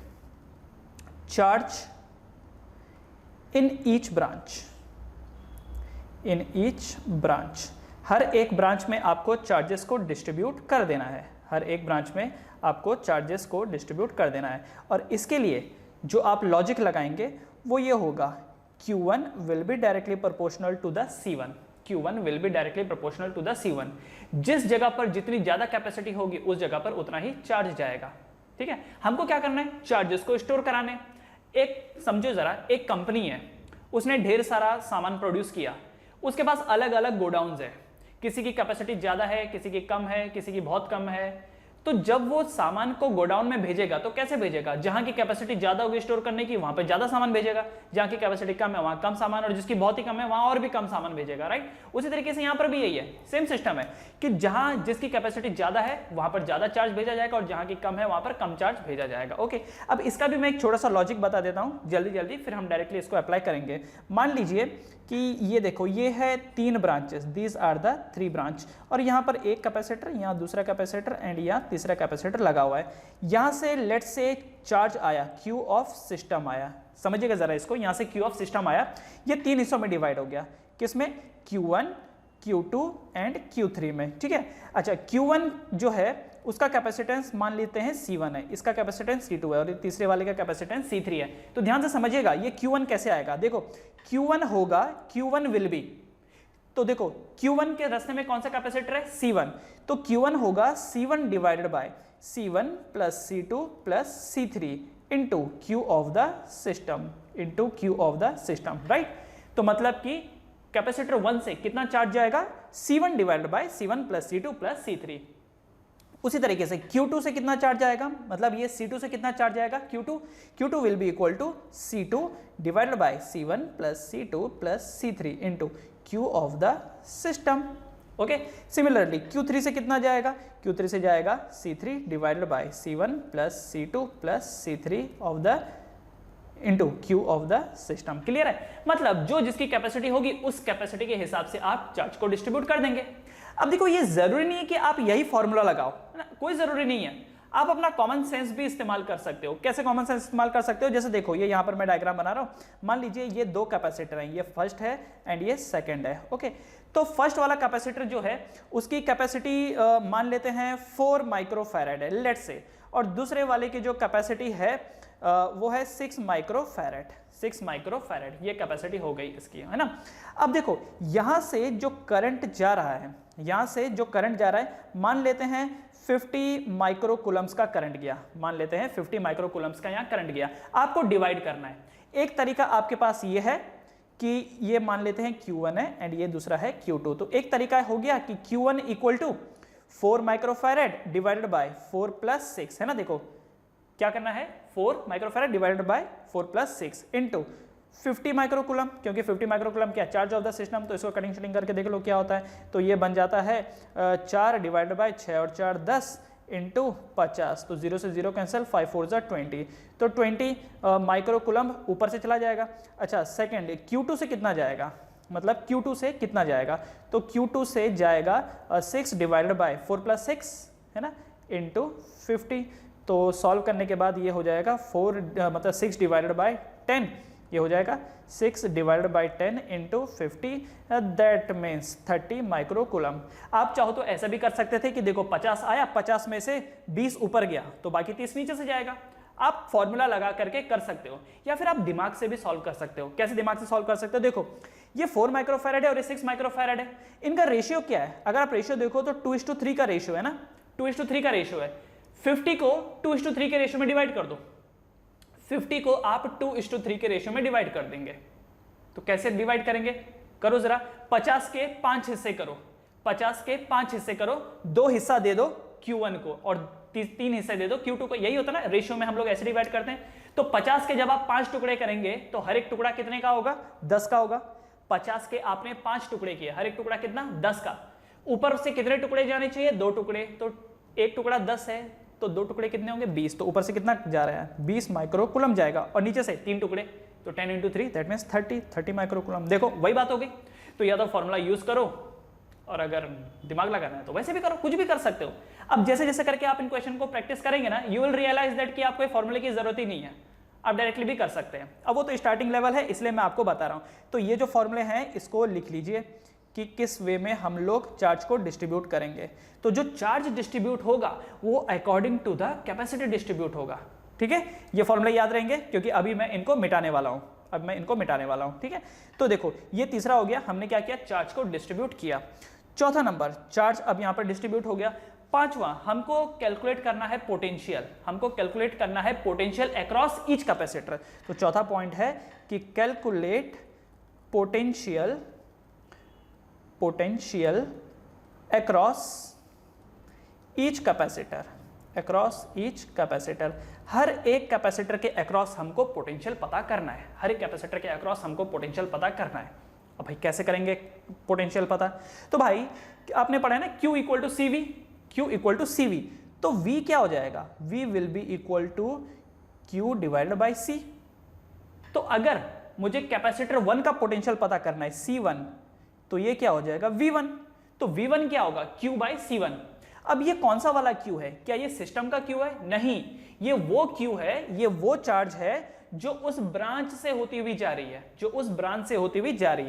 A: charge in each branch, हर एक ब्रांच में आपको चार्जेस को डिस्ट्रीब्यूट कर देना है, हर एक ब्रांच में आपको चार्जेस को डिस्ट्रीब्यूट कर देना है। और इसके लिए जो आप लॉजिक लगाएंगे वो ये होगा, Q1 will be directly proportional to the C1, Q1 will be directly proportional to the C1। जिस जगह पर जितनी ज्यादा कैपेसिटी होगी उस जगह पर उतना ही चार्ज जाएगा। ठीक है, हमको क्या करना है, चार्जेस को स्टोर कराने। एक समझो जरा, एक कंपनी है, उसने ढेर सारा सामान प्रोड्यूस किया, उसके पास अलग अलग गोडाउन्स है, किसी की कैपेसिटी ज्यादा है, किसी की कम है, किसी की बहुत कम है। तो जब वो सामान को गोडाउन में भेजेगा तो कैसे भेजेगा, जहां की कैपेसिटी ज्यादा होगी स्टोर करने की वहां पे ज्यादा सामान भेजेगा, जहां की कैपेसिटी कम है वहां कम सामान, और जिसकी बहुत ही कम है वहां और भी कम सामान भेजेगा, राइट। उसी तरीके से यहां पर भी यही है, सेम सिस्टम है कि जहां जिसकी कैपेसिटी ज्यादा है वहां पर ज्यादा चार्ज भेजा जाएगा और जहां की कम है वहां पर कम चार्ज भेजा जाएगा। ओके, अब इसका भी मैं एक छोटा सा लॉजिक बता देता हूं जल्दी, फिर हम डायरेक्टली इसको अप्लाई करेंगे। मान लीजिए कि ये देखो, ये है 3 branches, these are the 3 branch, और यहाँ पर एक कैपेसिटर, यहाँ दूसरा कैपेसिटर एंड यहाँ तीसरा कैपेसिटर लगा हुआ है। यहाँ से लेट से चार्ज आया, Q ऑफ सिस्टम आया, समझिएगा जरा इसको, यहाँ से Q ऑफ सिस्टम आया, ये 3 हिस्सों में डिवाइड हो गया, किसमें, Q1, Q2 एंड Q3 में। ठीक है, अच्छा Q1 जो है उसका कैपेसिटेंस मान लेते हैं C1 है, इसका कैपेसिटेंस C2 है और तीसरे वाले का कैपेसिटेंस C3 है। तो ध्यान से समझिएगा ये Q1 कैसे आएगा, देखो Q1 होगा, Q1 विल बी, तो देखो Q1 के रास्ते में कौन सा कैपेसिटर है, C1, तो Q1 होगा C1 divided by C1 plus C2 plus C3 into Q of the system, into Q of the system, right. तो मतलब कि कैपेसिटर 1 से कितना चार्ज जाएगा, C1 divided by C1 plus C2 plus C3। उसी तरीके से Q2 से कितना चार्ज आएगा, मतलब ये C2 से कितना चार्ज आएगा, Q2 will be equal to C2 divided by C1 plus C2 plus C3 into Q of the system. Okay, similarly Q3 से कितना जाएगा, Q3 से जाएगा C3 divided by C1 plus C2 plus C3 of the into Q of the system. Clear है, मतलब जो जिसकी capacity होगी उस कैपेसिटी के हिसाब से आप चार्ज को डिस्ट्रीब्यूट कर देंगे। अब देखो ये जरूरी नहीं है कि आप यही फॉर्मूला लगाओ, ना, कोई जरूरी नहीं है, आप अपना कॉमन सेंस भी इस्तेमाल कर सकते हो। कैसे कॉमन सेंस इस्तेमाल कर सकते हो, जैसे देखो ये यहाँ पर मैं डायग्राम बना रहा हूँ, मान लीजिए ये 2 कैपेसिटर हैं, ये फर्स्ट है एंड ये सेकंड है। ओके, तो फर्स्ट वाला कैपेसिटर जो है उसकी कैपेसिटी मान लेते हैं 4 माइक्रोफैराड है लेट से, और दूसरे वाले की जो कैपेसिटी है वो है 6 माइक्रोफैराड, 6 माइक्रोफैराड ये कैपेसिटी हो गई इसकी, है ना। अब देखो यहाँ से जो करंट जा रहा है, यहाँ से जो करंट जा रहा है, मान लेते हैं 50 माइक्रोकूलम्स का करंट गया, मान लेते हैं 50 माइक्रोकूलम्स का यहाँ करंट गया। आपको डिवाइड करना है, एक तरीका आपके पास ये है कि ये मान लेते हैं Q1 है एंड ये दूसरा है Q2। तो एक तरीका हो गया कि Q1 equal to 4 microfarad divided by 4 plus 6, है ना। देखो क्या करना है, 4 microfarad divided by 4 plus 6 into 50 microcoulomb, क्योंकि 50 माइक्रोकूलम क्या चार्ज ऑफ द सिस्टम, तो इसको कटिंग शटिंग करके देख लो क्या होता है। तो ये बन जाता है 4 डिवाइडेड बाय 6 और 4 10 इंटू 50, तो 0 से 0 कैंसिल, 5 4 जा 20, तो 20 माइक्रोकूलम ऊपर से चला जाएगा। अच्छा सेकंड Q2 से कितना जाएगा, मतलब Q2 से कितना जाएगा, तो Q2 से जाएगा 6 डिवाइडेड बाय 4 प्लस 6, है ना, इंटू 50। तो सॉल्व करने के बाद ये हो जाएगा मतलब 6 डिवाइडेड बाय 10, ये हो जाएगा 6 divided by 10 into 50, that means 30 microcoulomb. आप चाहो तो ऐसा भी कर सकते थे कि देखो 50 आया, 50 में से 20 ऊपर गया तो बाकी 30 नीचे से जाएगा। आप फॉर्मूला लगा करके कर सकते हो, या फिर आप दिमाग से भी सॉल्व कर सकते हो। कैसे दिमाग से सॉल्व कर सकते हो, देखो ये 4 माइक्रोफैरेड है और ये 6 माइक्रोफैरेड है, इनका रेशियो क्या है। अगर आप रेशियो देखो तो 2:3 का रेशियो है ना, 2:3 का रेशियो है। 50 को 2:3 के रेशियो में डिवाइड कर दो, 50 को आप 2:3 के रेशियो में डिवाइड कर देंगे। तो कैसे डिवाइड करेंगे, करो जरा, 50 के 5 हिस्से करो, 50 के 5 हिस्से करो, 2 हिस्सा दे दो Q1 को और 3 हिस्से दे दो Q2 को। यही होता है ना, रेशियो में हम लोग ऐसे डिवाइड करते हैं। तो 50 के जब आप 5 टुकड़े करेंगे तो हर एक टुकड़ा कितने का होगा, 10 का होगा। 50 के आपने 5 टुकड़े किए, हर एक टुकड़ा कितना, 10 का। ऊपर से कितने टुकड़े जाने चाहिए, 2 टुकड़े, तो एक टुकड़ा 10 है तो 2 टुकड़े कितने होंगे, 20, तो ऊपर से कितना जा रहा है, 20 माइक्रोकूलम जाएगा। और नीचे से 3 टुकड़े, तो 10 इंटू 3 दैट मीन्स 30 माइक्रोकूलम। देखो वही बात हो गई। तो या तो फॉर्मूला यूज करो, और अगर दिमाग लगाना है तो वैसे भी करो, कुछ भी कर सकते हो। अब जैसे जैसे करके आप इन क्वेश्चन को प्रैक्टिस करेंगे ना, यू विल रियलाइज दैट कि आपको फॉर्मूले की जरूरत ही नहीं है, आप डायरेक्टली भी कर सकते हैं। अब वो तो स्टार्टिंग लेवल है, इसलिए मैं आपको बता रहा हूं। तो ये जो फॉर्मूले हैं इसको लिख लीजिए कि किस वे में हम लोग चार्ज को डिस्ट्रीब्यूट करेंगे। तो जो चार्ज डिस्ट्रीब्यूट होगा वो according to the capacity distribute होगा, ठीक है। ये फॉर्मूले याद रहेंगे क्योंकि अभी मैं इनको मिटाने वाला हूं, ठीक है। तो देखो ये तीसरा हो गया, हमने क्या किया, चार्ज को डिस्ट्रीब्यूट किया। चौथा नंबर, चार्ज अब यहां पर डिस्ट्रीब्यूट हो गया। पांचवा, हमको कैलकुलेट करना है पोटेंशियल, हमको कैलकुलेट करना है पोटेंशियल अक्रॉस ईच कैपेसिटर। तो चौथा पॉइंट है कि calculate potential across each capacitor, हर एक कैपेसिटर के अक्रॉस हमको पोटेंशियल पता करना है, हर एक कैपेसिटर के अक्रॉस हमको पोटेंशियल पता करना है। अब भाई कैसे करेंगे पोटेंशियल पता, तो भाई आपने पढ़ा है ना Q इक्वल टू CV, तो V क्या हो जाएगा, V will be equal to Q divided by C। तो अगर मुझे कैपेसिटर 1 का पोटेंशियल पता करना है C1, तो ये क्या हो जाएगा V1, तो V1 क्या होगा, Q बाई C1। अब ये कौन सा वाला Q है, क्या ये सिस्टम का Q है, नहीं, ये वो Q है, ये वो चार्ज है जो उस ब्रांच से होती हुई जा रही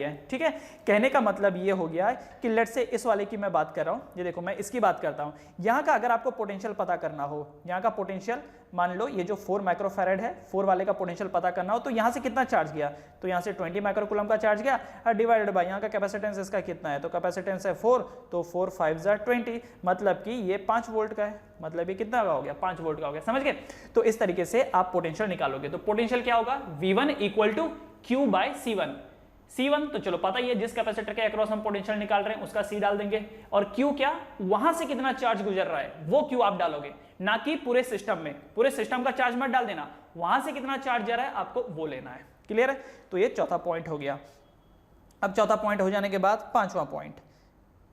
A: है, ठीक है। कहने का मतलब ये हो गया है कि लेट्स से इस वाले की मैं बात कर रहा हूं, ये देखो मैं इसकी बात करता हूं। यहां का अगर आपको पोटेंशियल पता करना हो, यहां का पोटेंशियल मान लो ये जो 4 माइक्रोफैरेड है, 4 वाले का पोटेंशियल पता करना हो, तो यहां से कितना चार्ज गया, तो यहां से 20 माइक्रोकूलम का चार्ज गया डिवाइडेड बाय यहां का कैपेसिटेंस इसका कितना है, तो कैपेसिटेंस है 4, तो 4 5 जा 20, मतलब कि ये 5 वोल्ट का है, मतलब ये कितना का हो गया, 5 वोल्ट का हो गया, समझ गए। तो इस तरीके से आप पोटेंशियल निकालोगे। तो पोटेंशियल क्या होगा, V1 equal to Q bye C1 तो चलो पता ही है, जिस कैपेसिटर के अक्रॉस हम पोटेंशियल निकाल रहे हैं उसका C डाल देंगे, और Q क्या, वहां से कितना चार्ज गुजर रहा है वो Q आप डालोगे, ना कि पूरे सिस्टम का चार्ज मत डाल देना, वहां से कितना चार्ज जा रहा है आपको वो लेना है। क्लियर है, तो ये चौथा पॉइंट हो गया। अब चौथा पॉइंट हो जाने के बाद पांचवा पॉइंट,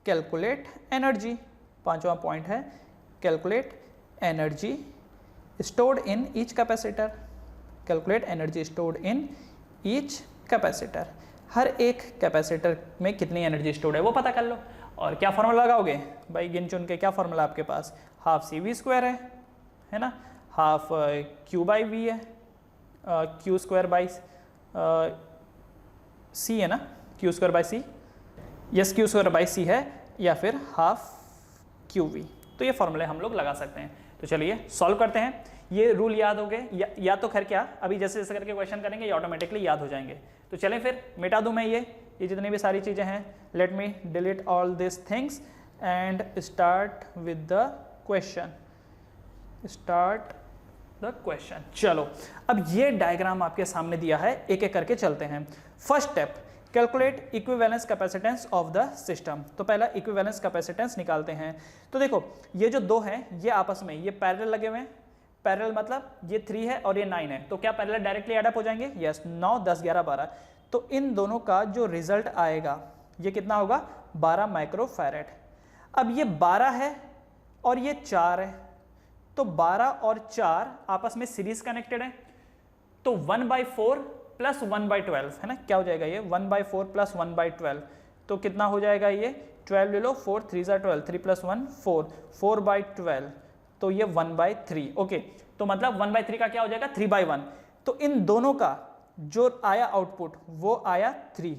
A: कैलकुलेट एनर्जी। पांचवा पॉइंट है calculate energy stored in each capacitor, calculate energy stored in each capacitor, हर एक कैपेसिटर में कितनी एनर्जी स्टोर्ड है वो पता कर लो। और क्या फॉर्मूला लगाओगे भाई, गिन चुन के क्या फॉर्मूला आपके पास, हाफ CV² है ना, हाफ Q बाई V है, Q² बाई C है ना, Q² by C, yes Q² by C है, या फिर हाफ QV। तो ये फॉर्मूले हम लोग लगा सकते हैं। तो चलिए सॉल्व करते हैं। ये रूल याद हो गए, या तो खैर क्या अभी जैसे जैसे करके क्वेश्चन करेंगे ये ऑटोमेटिकली याद हो जाएंगे। तो चलें फिर मिटा दूं मैं ये जितनी भी सारी चीज़ें हैं। Let me delete all this things and start with the question. Start the question. चलो अब ये डायग्राम आपके सामने दिया है, एक एक करके चलते हैं। First step, calculate equivalence capacitance of the system. तो पहला इक्विवेलेंस कैपेसिटेंस निकालते हैं। तो देखो ये जो दो हैं ये आपस में ये पैरेलल लगे हुए हैं, पैरेलल मतलब ये 3 है और ये 9 है, तो क्या पैरेलल डायरेक्टली एड अप हो जाएंगे? यस, 9 10 11 12। तो इन दोनों का जो रिजल्ट आएगा ये कितना होगा? 12 माइक्रोफैरेड। अब ये 12 है और ये 4 है, तो 12 और 4 आपस में सीरीज कनेक्टेड है, तो 1/4 प्लस 1/12 है ना, क्या हो जाएगा ये? 1/4 प्लस 1/12, तो कितना हो जाएगा ये? 12 ले लो, 4 3 12, 3 + 1 4, 4/12, तो ये 1/3। ओके, तो मतलब 1/3 का क्या हो जाएगा? 3/1। तो इन दोनों का जो आया आउटपुट वो आया 3,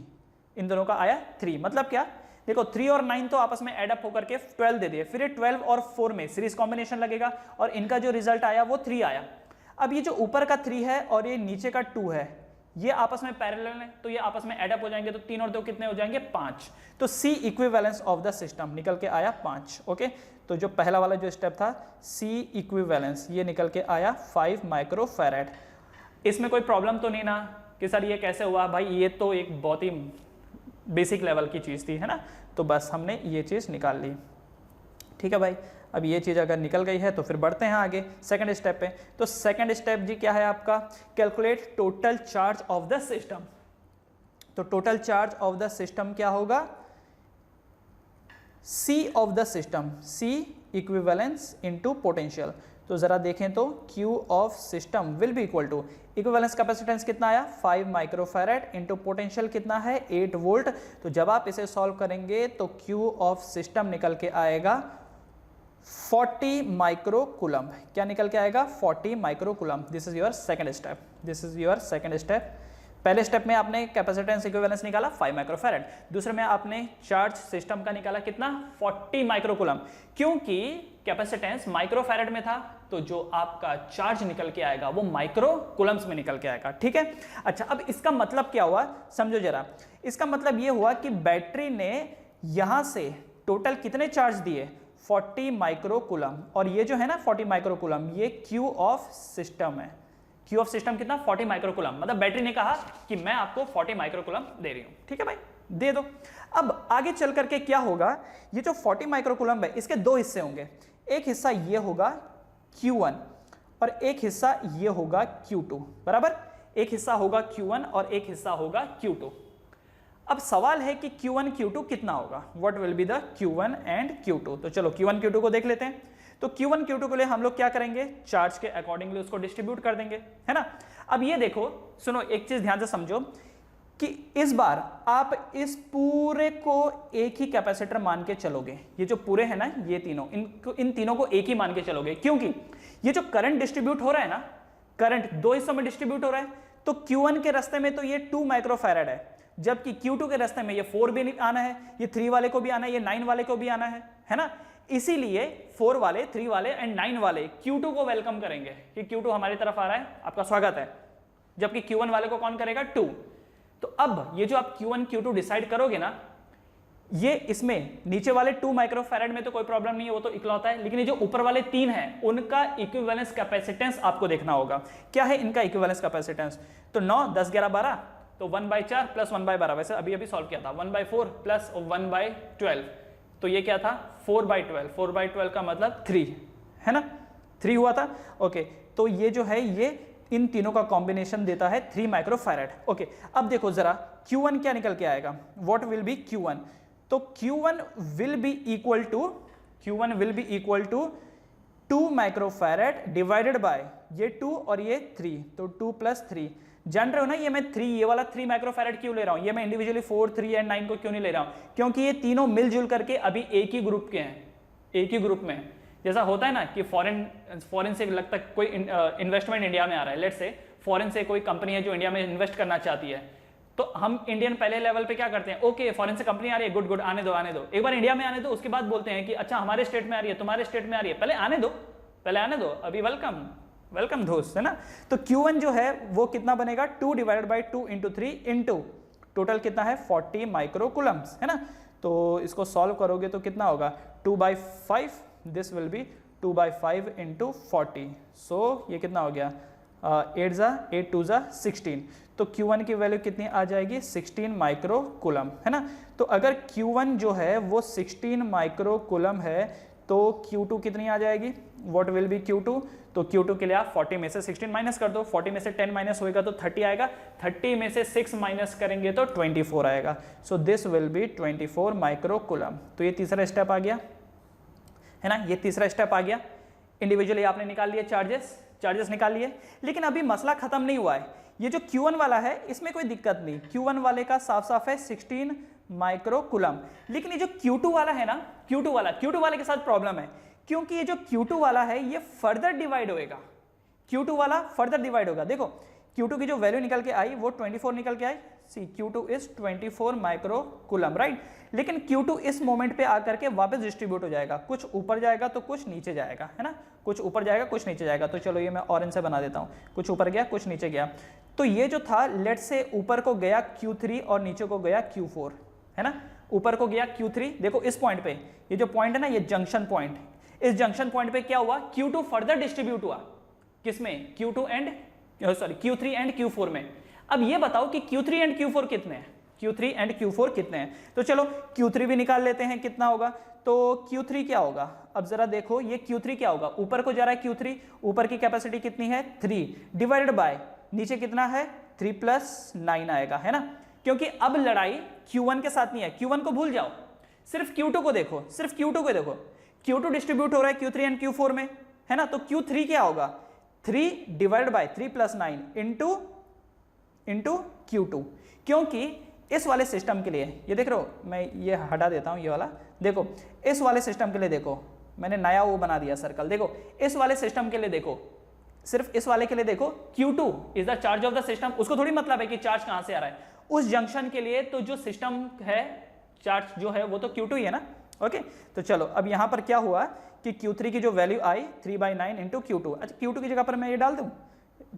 A: इन दोनों का आया 3। मतलब क्या? देखो 3 और 9 तो आपस में एड अप होकर के 12 दे दिए, फिर ये 12 और 4 में सीरीज कॉम्बिनेशन लगेगा और इनका जो रिजल्ट आया वो 3 आया। अब ये जो ऊपर का 3 है और ये नीचे का 2 है, ये आपस में पैरेलल है, तो ये आपस में एड अप हो जाएंगे, तो 3 और 2 कितने हो जाएंगे? 5। तो सी इक्विवेलेंस ऑफ द सिस्टम निकल के आया 5। ओके, तो जो पहला वाला जो स्टेप था सी इक्विवेलेंस, ये निकल के आया 5 माइक्रोफैरेड। इसमें कोई प्रॉब्लम तो नहीं ना कि सर ये कैसे हुआ? भाई ये तो एक बहुत ही बेसिक लेवल की चीज़ थी, है ना, तो बस हमने ये चीज़ निकाल ली। ठीक है भाई, अब ये चीज़ अगर निकल गई है तो फिर बढ़ते हैं आगे सेकंड स्टेप पे। तो सेकंड स्टेप जी क्या है आपका? Calculate total charge of the system. तो total charge of the system क्या होगा? C of the system, C equivalence into potential. तो जरा देखें तो Q of system will be equal to, equivalence capacitance कितना आया? 5 माइक्रोफैरेड इनटू पोटेंशियल कितना है? 8 वोल्ट। तो जब आप इसे सॉल्व करेंगे तो Q ऑफ सिस्टम निकल के आएगा 40 माइक्रोकूलम। क्या निकल के आएगा? 40 microcoulomb. This is your second step, this is your second step. पहले स्टेप में आपने कैपेसिटेंस इक्विवेलेंस निकाला 5 माइक्रोफैरेड, दूसरे में आपने चार्ज सिस्टम का निकाला कितना? 40 माइक्रोकूलम। क्योंकि कैपेसिटेंस माइक्रोफैरेड में था तो जो आपका चार्ज निकल के आएगा वो माइक्रोकूलम्स में निकल के आएगा। ठीक है, अच्छा अब इसका मतलब क्या हुआ समझो जरा। इसका मतलब ये हुआ कि बैटरी ने यहां से टोटल कितने चार्ज दिए? 40 माइक्रोकूलम, और ये जो है ना 40 माइक्रोकूलम ये Q ऑफ सिस्टम है। Q ऑफ सिस्टम कितना? 40 माइक्रोकूलम। मतलब बैटरी ने कहा कि मैं आपको 40 माइक्रोकूलम दे रही हूं। ठीक है भाई, दे दो। अब आगे चल करके क्या होगा? ये जो 40 माइक्रोकूलम है इसके दो हिस्से होंगे, एक हिस्सा ये होगा Q1 और एक हिस्सा ये होगा Q2, बराबर? एक हिस्सा होगा Q1 और एक हिस्सा होगा Q2। अब सवाल है कि Q1 Q2 कितना होगा? What will be the Q1 and Q2? तो चलो Q1 Q2 को देख लेते हैं। तो Q1 Q2 के लिए हम लोग क्या करेंगे? चार्ज के अकॉर्डिंगली उसको डिस्ट्रीब्यूट कर देंगे, है ना। अब ये देखो, सुनो एक चीज ध्यान से समझो कि इस बार आप इस पूरे को एक ही कैपेसिटर मान के चलोगे। ये जो पूरे हैं ना ये तीनों, इन तीनों को एक ही मान के चलोगे, क्योंकि ये जो करंट डिस्ट्रीब्यूट हो रहा है ना, करंट दो हिस्सों में डिस्ट्रीब्यूट हो रहा है। तो Q1 के रास्ते में तो ये 2 माइक्रोफैरेड है, जबकि Q2 के रास्ते में ये 4 भी आना है, ये 3 वाले को भी आना है, ये 9 वाले को भी आना है ना। इसीलिए 4 वाले, 3 वाले एंड 9 वाले Q2 को वेलकम करेंगे कि Q2 हमारी तरफ आ रहा है, आपका स्वागत है, जबकि Q1 वाले को कौन करेगा? 2। तो अब ये जो आप Q1 Q2 डिसाइड करोगे ना, ये इसमें नीचे वाले 2 माइक्रोफैरेड में तो कोई प्रॉब्लम नहीं है, वो तो इकलौता है, लेकिन ये जो ऊपर वाले 3 हैं उनका इक्विवेलेंस कैपेसिटेंस आपको देखना होगा। क्या है इनका इक्विवेलेंस कैपेसिटेंस? तो 9 10 11 12, तो 1/4 प्लस 1/12, वैसे अभी सॉल्व किया था, 1/4 प्लस 1/12, तो ये क्या था? 4/12। 4/12 का मतलब 3 है ना, 3 हुआ था। ओके, तो ये जो है ये इन तीनों का कॉम्बिनेशन देता है 3 माइक्रोफैरेड। ओके, अब देखो जरा Q1 क्या निकल के आएगा? What will be Q1? तो Q1 will be equal to 2 microfarad divided by ये 2 और ये 3, तो 2 + 3। जान रहे हो ना ये मैं 3, ये वाला 3 माइक्रोफैरेड क्यों ले रहा हूं? ये मैं इंडिविजुअली 4 3 एंड 9 को क्यों नहीं ले रहा हूं? क्योंकि ये तीनों मिलजुल करके अभी एक ही ग्रुप के हैं, एक ही ग्रुप में। जैसा होता है ना कि फॉरेन से लगता है कोई इन्वेस्टमेंट इंडिया में आ रहा है, लेट्स से फॉरेन से कोई कंपनी है जो इंडिया में इन्वेस्ट करना चाहती है, तो हम इंडियन पहले लेवल पे क्या करते हैं? ओके फॉरेन से कंपनी आ रही है, गुड गुड, आने दो, एक बार इंडिया में आने दो, उसके बाद बोलते हैं कि अच्छा हमारे स्टेट में आ रही है, तुम्हारे स्टेट में आ रही है, पहले आने दो, अभी वेलकम दोस्त, है ना। तो Q1 जो है वो कितना बनेगा? 2 divided by 2 into 3 into total कितना है? 40 माइक्रोकूलम्स, है ना। तो इसको सॉल्व करोगे तो कितना होगा? 2/5, दिस विल बी 2/5 इंटू 40, सो ये कितना हो गया 8 2 16। तो Q1 की वैल्यू कितनी आ जाएगी 16 माइक्रो कूलम, है ना। तो अगर Q1 जो है वो 16 माइक्रो कूलम है तो Q2 कितनी आ जाएगी, व्हाट विल बी Q2। तो Q2 के लिए आप 40 में से 16 माइनस कर दो, 40 में से 10 माइनस होएगा तो 30 आएगा, 30 में से 6 माइनस करेंगे तो 24 आएगा। So this will be 24 micro coulomb. तो ये तीसरा स्टेप आ गया, है ना, ये तीसरा स्टेप आ गया। इंडिविजुअली आपने निकाल लिए चार्जेस निकाल लिए, लेकिन अभी मसला खत्म नहीं हुआ है। ये जो Q1 वाला है इसमें कोई दिक्कत नहीं, Q1 वाले का साफ साफ है 16 माइक्रो कूलम। लेकिन ये जो Q2 वाला है ना, Q2 वाले के साथ प्रॉब्लम है, क्योंकि ये जो Q2 वाला है ये फर्दर डिवाइड होएगा, Q2 वाला फर्दर डिवाइड होगा। देखो Q2 की जो वैल्यू निकल के आई वो 24 निकल के आई, सी Q2 is 24 micro coulomb, right. लेकिन Q2 इस मोमेंट पे आकर के वापस डिस्ट्रीब्यूट हो जाएगा, कुछ ऊपर जाएगा तो कुछ नीचे जाएगा, है ना, कुछ ऊपर जाएगा कुछ नीचे जाएगा। तो चलो ये मैं ऑरेंज से बना देता हूँ, कुछ ऊपर गया कुछ नीचे गया। तो ये जो था लेट से ऊपर को गया Q3 और नीचे को गया Q4, है ना, ऊपर को गया Q3। देखो इस पॉइंट पे, ये जो पॉइंट है ना, ये जंक्शन पॉइंट, इस जंक्शन पॉइंट पे क्या हुआ, Q2 फर्दर डिस्ट्रीब्यूट हुआ, किसमें, Q3 एंड Q4 में। अब ये बताओ कि Q3 एंड Q4 कितने हैं, Q3 एंड Q4 कितने हैं। तो चलो Q3 भी निकाल लेते हैं कितना होगा। तो Q3 क्या होगा, अब जरा देखो ये Q3 क्या होगा, ऊपर को जा रहा है Q3, ऊपर की कैपेसिटी कितनी है 3 डिवाइडेड बाय नीचे कितना है 3 + 9 आएगा, है ना। क्योंकि अब लड़ाई Q1 के साथ नहीं है, Q1 को भूल जाओ, सिर्फ Q2 को देखो, सिर्फ Q2 को देखो। Q2 डिस्ट्रीब्यूट हो रहा है Q3 एंड Q4 में, है ना। तो Q3 क्या होगा 3 डिवाइड बाय 3 + 9 इंटू Q2। क्योंकि इस वाले सिस्टम के लिए, ये देख रहे हो, मैं ये हटा देता हूं ये वाला, देखो इस वाले सिस्टम के लिए देखो मैंने नया वो बना दिया सर्कल। देखो इस वाले सिस्टम के लिए देखो, सिर्फ इस वाले के लिए देखो, Q2 is the charge of the system. उसको थोड़ी मतलब है कि चार्ज कहां से आ रहा है, उस जंक्शन के लिए तो जो सिस्टम है चार्ज जो है वो तो Q2 ही है ना। ओके तो चलो अब यहां पर क्या हुआ कि Q3 की जो वैल्यू आई 3/9 इंटू Q2। अच्छा Q2 की जगह पर मैं ये डाल दूं,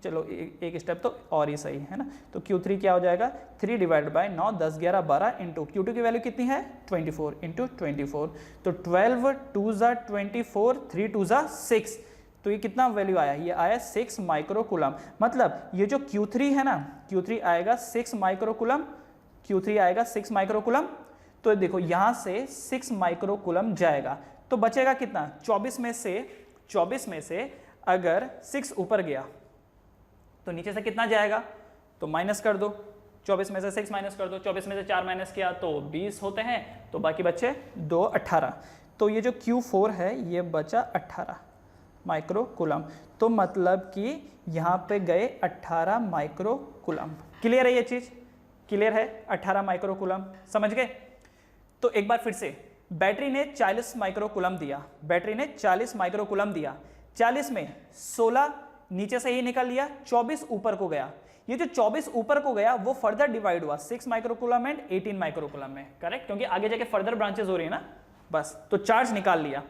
A: चलो एक स्टेप तो और ही सही है ना। तो Q3 क्या हो जाएगा 3 डिवाइडेड बाय 9 10 11 12 इंटू Q2 की वैल्यू कितनी है 24 इंटू 24। तो 12 2 24 3 2 6। तो ये कितना वैल्यू आया, ये आया 6 माइक्रो कूलम। मतलब ये जो Q3 है ना, Q3 आएगा 6 माइक्रो कूलम, Q3 आएगा 6 माइक्रो कूलम। तो देखो यहां से 6 माइक्रो कूलम जाएगा, तो बचेगा कितना 24 में से अगर 6 ऊपर गया तो नीचे से कितना जाएगा, तो माइनस कर दो, 24 में से 6 माइनस कर दो, 24 में से 4 माइनस किया तो 20 होते हैं, तो बाकी बचे 2 18। तो ये जो Q4 है ये बचा 18 माइक्रो कूलम। तो मतलब कि यहाँ पे गए 18 माइक्रो कूलम। क्लियर है ये चीज, क्लियर है 18 माइक्रो कूलम, समझ गए। तो एक बार फिर से, बैटरी ने 40 माइक्रो कूलम दिया, बैटरी ने 40 माइक्रो कूलम दिया, 40 में 16 नीचे से ही निकल लिया, 24 ऊपर को गया। ये जो 24 ऊपर को गया वो फर्दर डिवाइड हुआ 6 micro coulomb and 18 micro coulomb में, करेक्ट, क्योंकि आगे जाके फर्दर ब्रांचेस हो रही है ना। बस तो चार्ज निकाल लिया।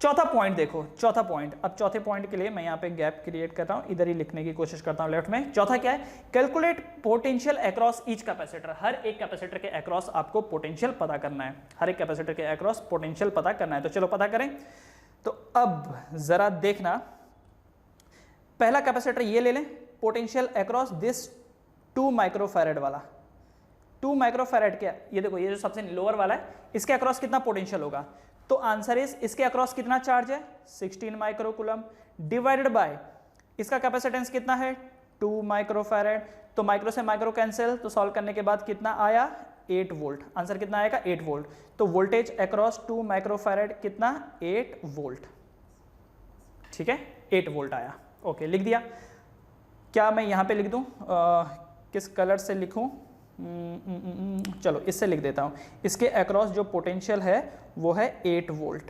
A: चौथा पॉइंट देखो, चौथा पॉइंट, अब चौथे पॉइंट के लिए मैं यहाँ पे गैप क्रिएट कर रहा हूँ, इधर ही लिखने की कोशिश करता हूँ लेफ्ट में। चौथा क्या है, calculate potential across each capacitor. हर एक कैपेसिटर के अक्रॉस आपको पोटेंशियल पता करना है, हर एक कैपेसिटर के अक्रॉस पोटेंशियल पता करना है। तो चलो पता करें। तो अब जरा देखना, पहला कैपेसिटर ये ले लें, पोटेंशियल अक्रॉस दिस 2 माइक्रोफैरेड वाला, 2 माइक्रोफैरेड क्या, ये देखो ये जो सबसे लोअर वाला है इसके अक्रॉस कितना पोटेंशियल होगा। तो आंसर इज इसके अक्रॉस कितना चार्ज है 16 माइक्रो कूलम डिवाइडेड बाय इसका कैपेसिटेंस कितना है 2 माइक्रोफैरेड। तो माइक्रो से माइक्रो कैंसिल, तो सॉल्व करने के बाद कितना आया 8 वोल्ट। आंसर कितना आएगा 8 वोल्ट। तो वोल्टेज अक्रॉस 2 माइक्रोफैरेड कितना 8 वोल्ट, ठीक है 8 वोल्ट आया। ओके लिख दिया। क्या मैं यहां पे लिख दूं, किस कलर से लिखूं, चलो इससे लिख देता हूं। इसके अक्रॉस जो पोटेंशियल है वो है 8 वोल्ट,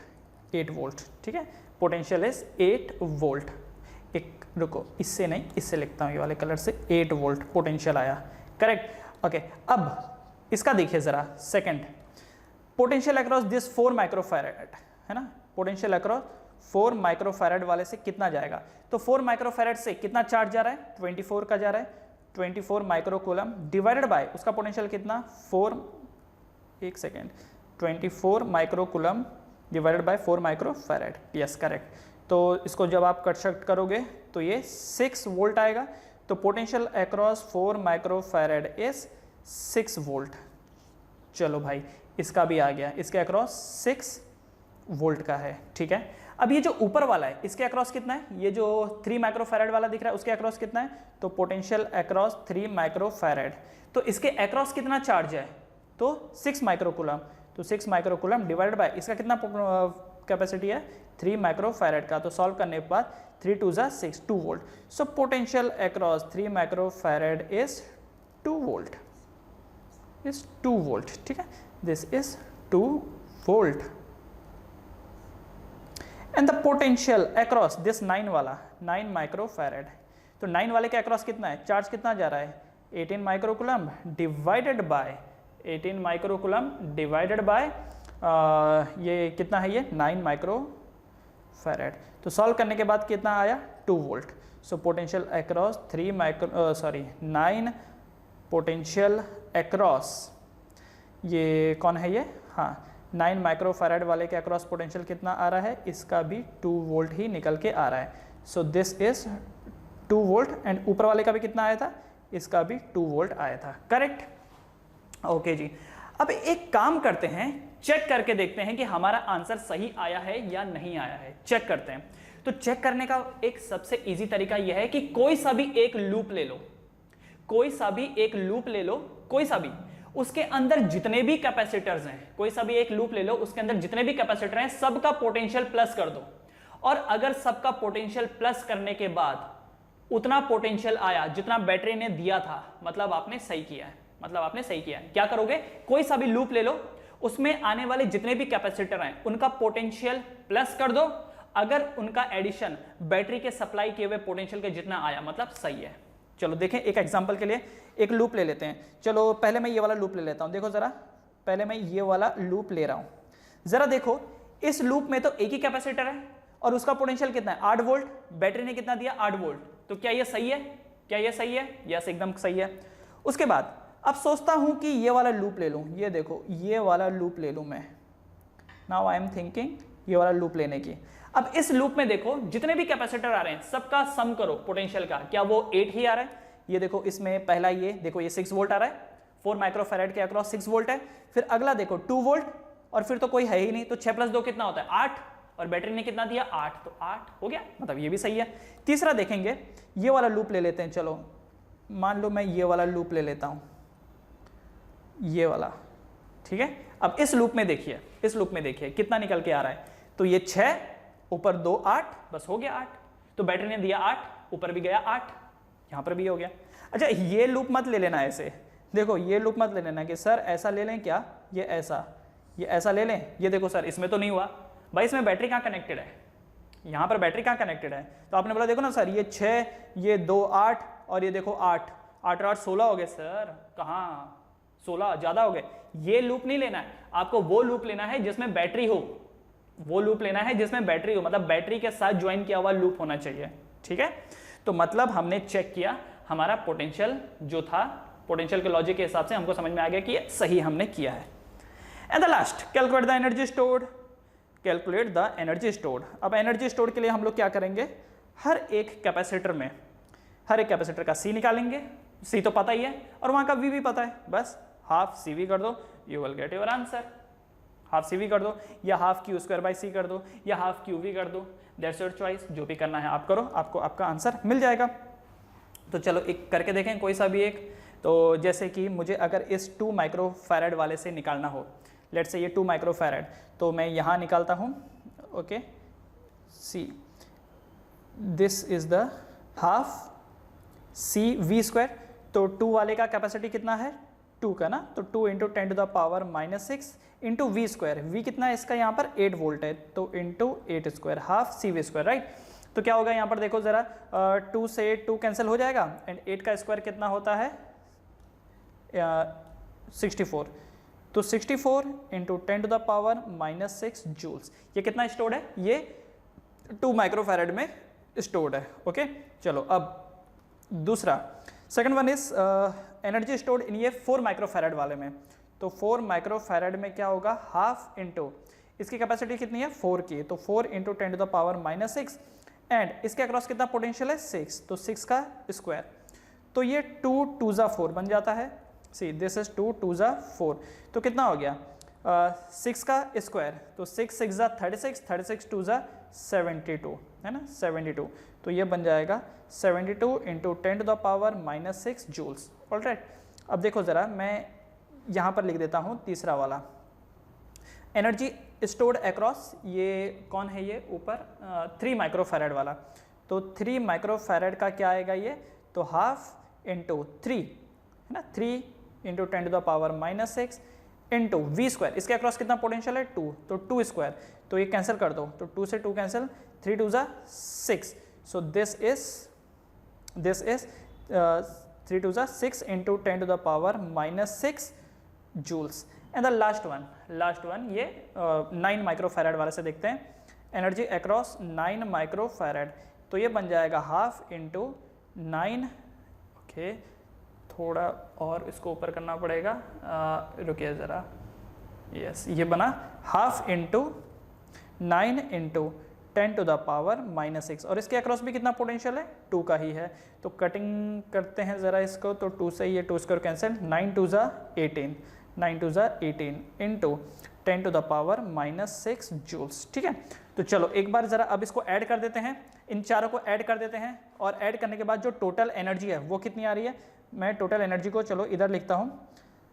A: 8 वोल्ट, ठीक है, पोटेंशियल इज 8 वोल्ट। एक रुको, इससे नहीं इससे लिखता हूं, ये वाले कलर से 8 वोल्ट पोटेंशियल आया, करेक्ट। ओके अब इसका देखिए जरा, second potential across this 4 microfarad है ना, पोटेंशियल अक्रॉस 4 माइक्रोफैरेड वाले से कितना जाएगा। तो 4 माइक्रोफैरेड से कितना चार्ज जा रहा है 24 का जा रहा है, 24 माइक्रो कूलम डिवाइडेड बाय उसका पोटेंशियल कितना 4, एक second, 24 micro coulomb divided by 4 micro farad, yes correct. तो इसको जब आप कंस्ट्रक्ट करोगे तो ये 6 वोल्ट आएगा। तो potential across 4 micro farad is 6 volt. चलो भाई इसका भी आ गया, इसके अक्रॉस 6 वोल्ट का है, ठीक है। अब ये जो ऊपर वाला है इसके अक्रॉस कितना है, ये जो 3 माइक्रो फैरेड वाला दिख रहा है उसके अक्रॉस कितना है, तो पोटेंशियल अक्रॉस 3 माइक्रो फैरेड। तो इसके अक्रॉस कितना चार्ज है, तो 6 माइक्रो कूलम। तो 6 माइक्रो कूलम डिवाइडेड बाय इसका कितना कैपेसिटी है, 3 माइक्रो फैरेड का। तो सॉल्व करने के बाद 3 2 जा 6, 2 volt. So potential across 3 micro farad is 2 volt, is 2 volt, ठीक है। This is 2 volt. And the potential across this 9 वाला 9 माइक्रो फैरेड। तो 9 वाले के अक्रॉस कितना है, चार्ज कितना जा रहा है, 18 micro coulomb divided by 18 micro coulomb divided by ये कितना है, ये 9 माइक्रो फैरेड। तो सॉल्व करने के बाद कितना आया, 2 volt. So potential across 9 potential across, ये कौन है ये, हाँ 9 माइक्रो फैरेड वाले के अक्रॉस पोटेंशियल कितना आ रहा है, इसका भी 2 वोल्ट ही निकल के आ रहा है। So this is 2 volt. And ऊपर वाले का भी कितना आया था, इसका भी 2 वोल्ट आया था, करेक्ट। ओके जी, अब एक काम करते हैं, चेक करके देखते हैं कि हमारा आंसर सही आया है या नहीं आया है, चेक करते हैं। तो चेक करने का एक सबसे इजी तरीका यह है कि कोई सा भी एक लूप ले लो, कोई सा भी एक लूप ले लो, कोई सा भी, उसके अंदर जितने भी कैपेसिटर्स हैं, कोई सा भी एक लूप ले लो, उसके अंदर जितने भी कैपेसिटर हैं सबका पोटेंशियल प्लस कर दो। और अगर सबका पोटेंशियल प्लस करने के बाद उतना पोटेंशियल आया जितना बैटरी ने दिया था, मतलब आपने सही किया है, मतलब आपने सही किया है। क्या करोगे, कोई सा भी लूप ले लो, उसमें आने वाले जितने भी कैपेसिटर हैं उनका पोटेंशियल प्लस कर दो। अगर उनका एडिशन बैटरी के सप्लाई किए हुए पोटेंशियल के जितना आया, मतलब सही है। चलो देखें, एक एग्जांपल के लिए एक लूप ले लेते हैं। चलो पहले मैं ये वाला लूप ले लेता हूं, देखो जरा, पहले मैं ये वाला लूप ले रहा हूं। जरा देखो, इस लूप में तो एक ही कैपेसिटर है और उसका पोटेंशियल कितना है, 8 वोल्ट। बैटरी ने कितना दिया, 8 वोल्ट। तो क्या ये सही है, क्या ये सही है, यस एकदम सही है। उसके बाद अब सोचता हूं कि ये वाला लूप ले लूं, ये देखो ये वाला लूप ले लूं मैं। नाउ आई एम थिंकिंग ये वाला लूप लेने की। अब इस लूप में देखो जितने भी कैपेसिटर आ रहे हैं सबका सम करो पोटेंशियल का, क्या वो 8 ही आ रहा है। ये देखो, इसमें पहला ये देखो, ये 6 वोल्ट आ रहा है, 4 माइक्रो फैरेड के अक्रॉस 6 वोल्ट है। फिर अगला देखो 2 वोल्ट, और फिर तो कोई है ही नहीं, तो 6 + 2 कितना होता है, 8। और बैटरी ने कितना दिया, 8, तो 8 हो गया, मतलब ये भी सही है। तीसरा देखेंगे, ये वाला लूप ले लेते हैं। चलो मान लो मैं ये वाला लूप ले लेता हूं, ये वाला, ठीक है। अब इस लूप में देखिए, इस लूप में देखिए कितना निकल के आ रहा है, तो ये 6 ऊपर 2 8, बस हो गया 8। तो बैटरी ने दिया 8, ऊपर भी गया 8, यहां पर भी हो गया। अच्छा ये लूप मत ले लेना ऐसे, देखो ये लूप मत ले लेना कि सर ऐसा ले लें क्या, ये ऐसा ले लें। ये देखो सर इसमें तो नहीं हुआ भाई, इसमें बैटरी कहाँ कनेक्टेड है, यहां पर बैटरी कहाँ कनेक्टेड है। तो आपने बोला देखो ना सर, ये 6, ये 2 8, और ये देखो 8 8 8 16 हो गए। सर कहाँ 16, ज्यादा हो गए। ये लूप नहीं लेना है आपको, वो लूप लेना है जिसमें बैटरी हो, वो लूप लेना है जिसमें बैटरी हो, मतलब बैटरी के साथ ज्वाइन किया हुआ लूप होना चाहिए, ठीक है। तो मतलब हमने चेक किया, हमारा पोटेंशियल जो था, पोटेंशियल के लॉजिक के हिसाब से हमको समझ में आ गया कि ये सही हमने किया है। And the last, calculate the energy stored, calculate the energy stored. अब एनर्जी स्टोर्ड के लिए हम लोग क्या करेंगे, हर एक कैपेसिटर में, हर एक कैपेसिटर का सी निकालेंगे, सी तो पता ही है और वहां का वी भी पता है, बस हाफ सी वी कर दो, you will get your answer. Half C V कर दो, या half Q square by C कर दो, या हाफ क्यू वी कर दो, दैट्स योर चॉइस, जो भी करना है आप करो, आपको आपका आंसर मिल जाएगा। तो चलो एक करके देखें कोई सा भी एक। तो जैसे कि मुझे अगर इस 2 माइक्रो फैरेड वाले से निकालना हो, लेट्स से ये 2 माइक्रो फैरेड, तो मैं यहाँ निकालता हूँ, okay, see, this is the half C V square. तो 2 वाले का कैपेसिटी कितना है, 2 का ना, तो 2 × 10⁻⁻6 इंटू वी स्क्वायर। वी कितना है इसका यहाँ पर 8 वोल्ट है, तो into 8 square, half C V square, right. तो क्या होगा यहाँ पर देखो जरा, 2 से 2 कैंसिल हो जाएगा, एंड 8 का स्क्वायर कितना होता है, 64। तो 64 × 10⁻⁻6 जूल्स। ये कितना स्टोर्ड है, ये 2 माइक्रो फैरेड में स्टोर्ड है, ओके। चलो अब दूसरा, second one is energy stored इन ये 4 माइक्रो फैरेड वाले में। तो 4 माइक्रो फैरेड में क्या होगा, हाफ इंटू इसकी कैपेसिटी कितनी है 4 की, तो 4 into 10 to the power minus 6 and इसके अक्रॉस कितना पोटेंशियल है 6, तो 6 का स्क्वायर, तो ये 2 2 ज़ा 4 बन जाता है। सी दिस इज 2 2 ज़ा 4, तो कितना हो गया 6 का स्क्वायर, तो 6 6 ज़ा 36, 36 2 ज़ा 72 है ना 72, तो ये बन जाएगा 72 into 10 to the power minus 6 joules. Alright, अब देखो ज़रा मैं यहाँ पर लिख देता हूँ तीसरा वाला, एनर्जी स्टोर्ड अक्रॉस, ये कौन है ये ऊपर 3 माइक्रोफैरड वाला, तो 3 माइक्रोफैरड का क्या आएगा ये, तो हाफ इंटू 3 है ना 3 into 10 to the power minus 6 into V square, इसके अक्रॉस कितना पोटेंशियल है 2, तो 2 स्क्वायर, तो ये कैंसिल कर दो, तो 2 से 2 कैंसिल, 3 2 ज़ा 6, सो दिस इज 3 2 ज़ा 6 into 10 to the power minus 6 joules. And the last one ये 9 माइक्रोफैरड वाले से देखते हैं, एनर्जी अक्रॉस 9 माइक्रोफैरड, तो ये बन जाएगा हाफ इंटू 9, ओके थोड़ा और इसको ऊपर करना पड़ेगा, रुकिए ज़रा, यस ये बना half into 9 into 10 to the power minus 6, और इसके अक्रॉस भी कितना पोटेंशियल है 2 का ही है, तो कटिंग करते हैं ज़रा इसको, तो 2 से ये 2 स्क्वायर कैंसिल, 9 2 ज़ा 18, 9 2 ज़ा 18 into 10 to the power minus 6 joules. ठीक है, तो चलो एक बार ज़रा अब इसको ऐड कर देते हैं, इन चारों को ऐड कर देते हैं, और ऐड करने के बाद जो टोटल एनर्जी है वो कितनी आ रही है, मैं टोटल एनर्जी को चलो इधर लिखता हूँ,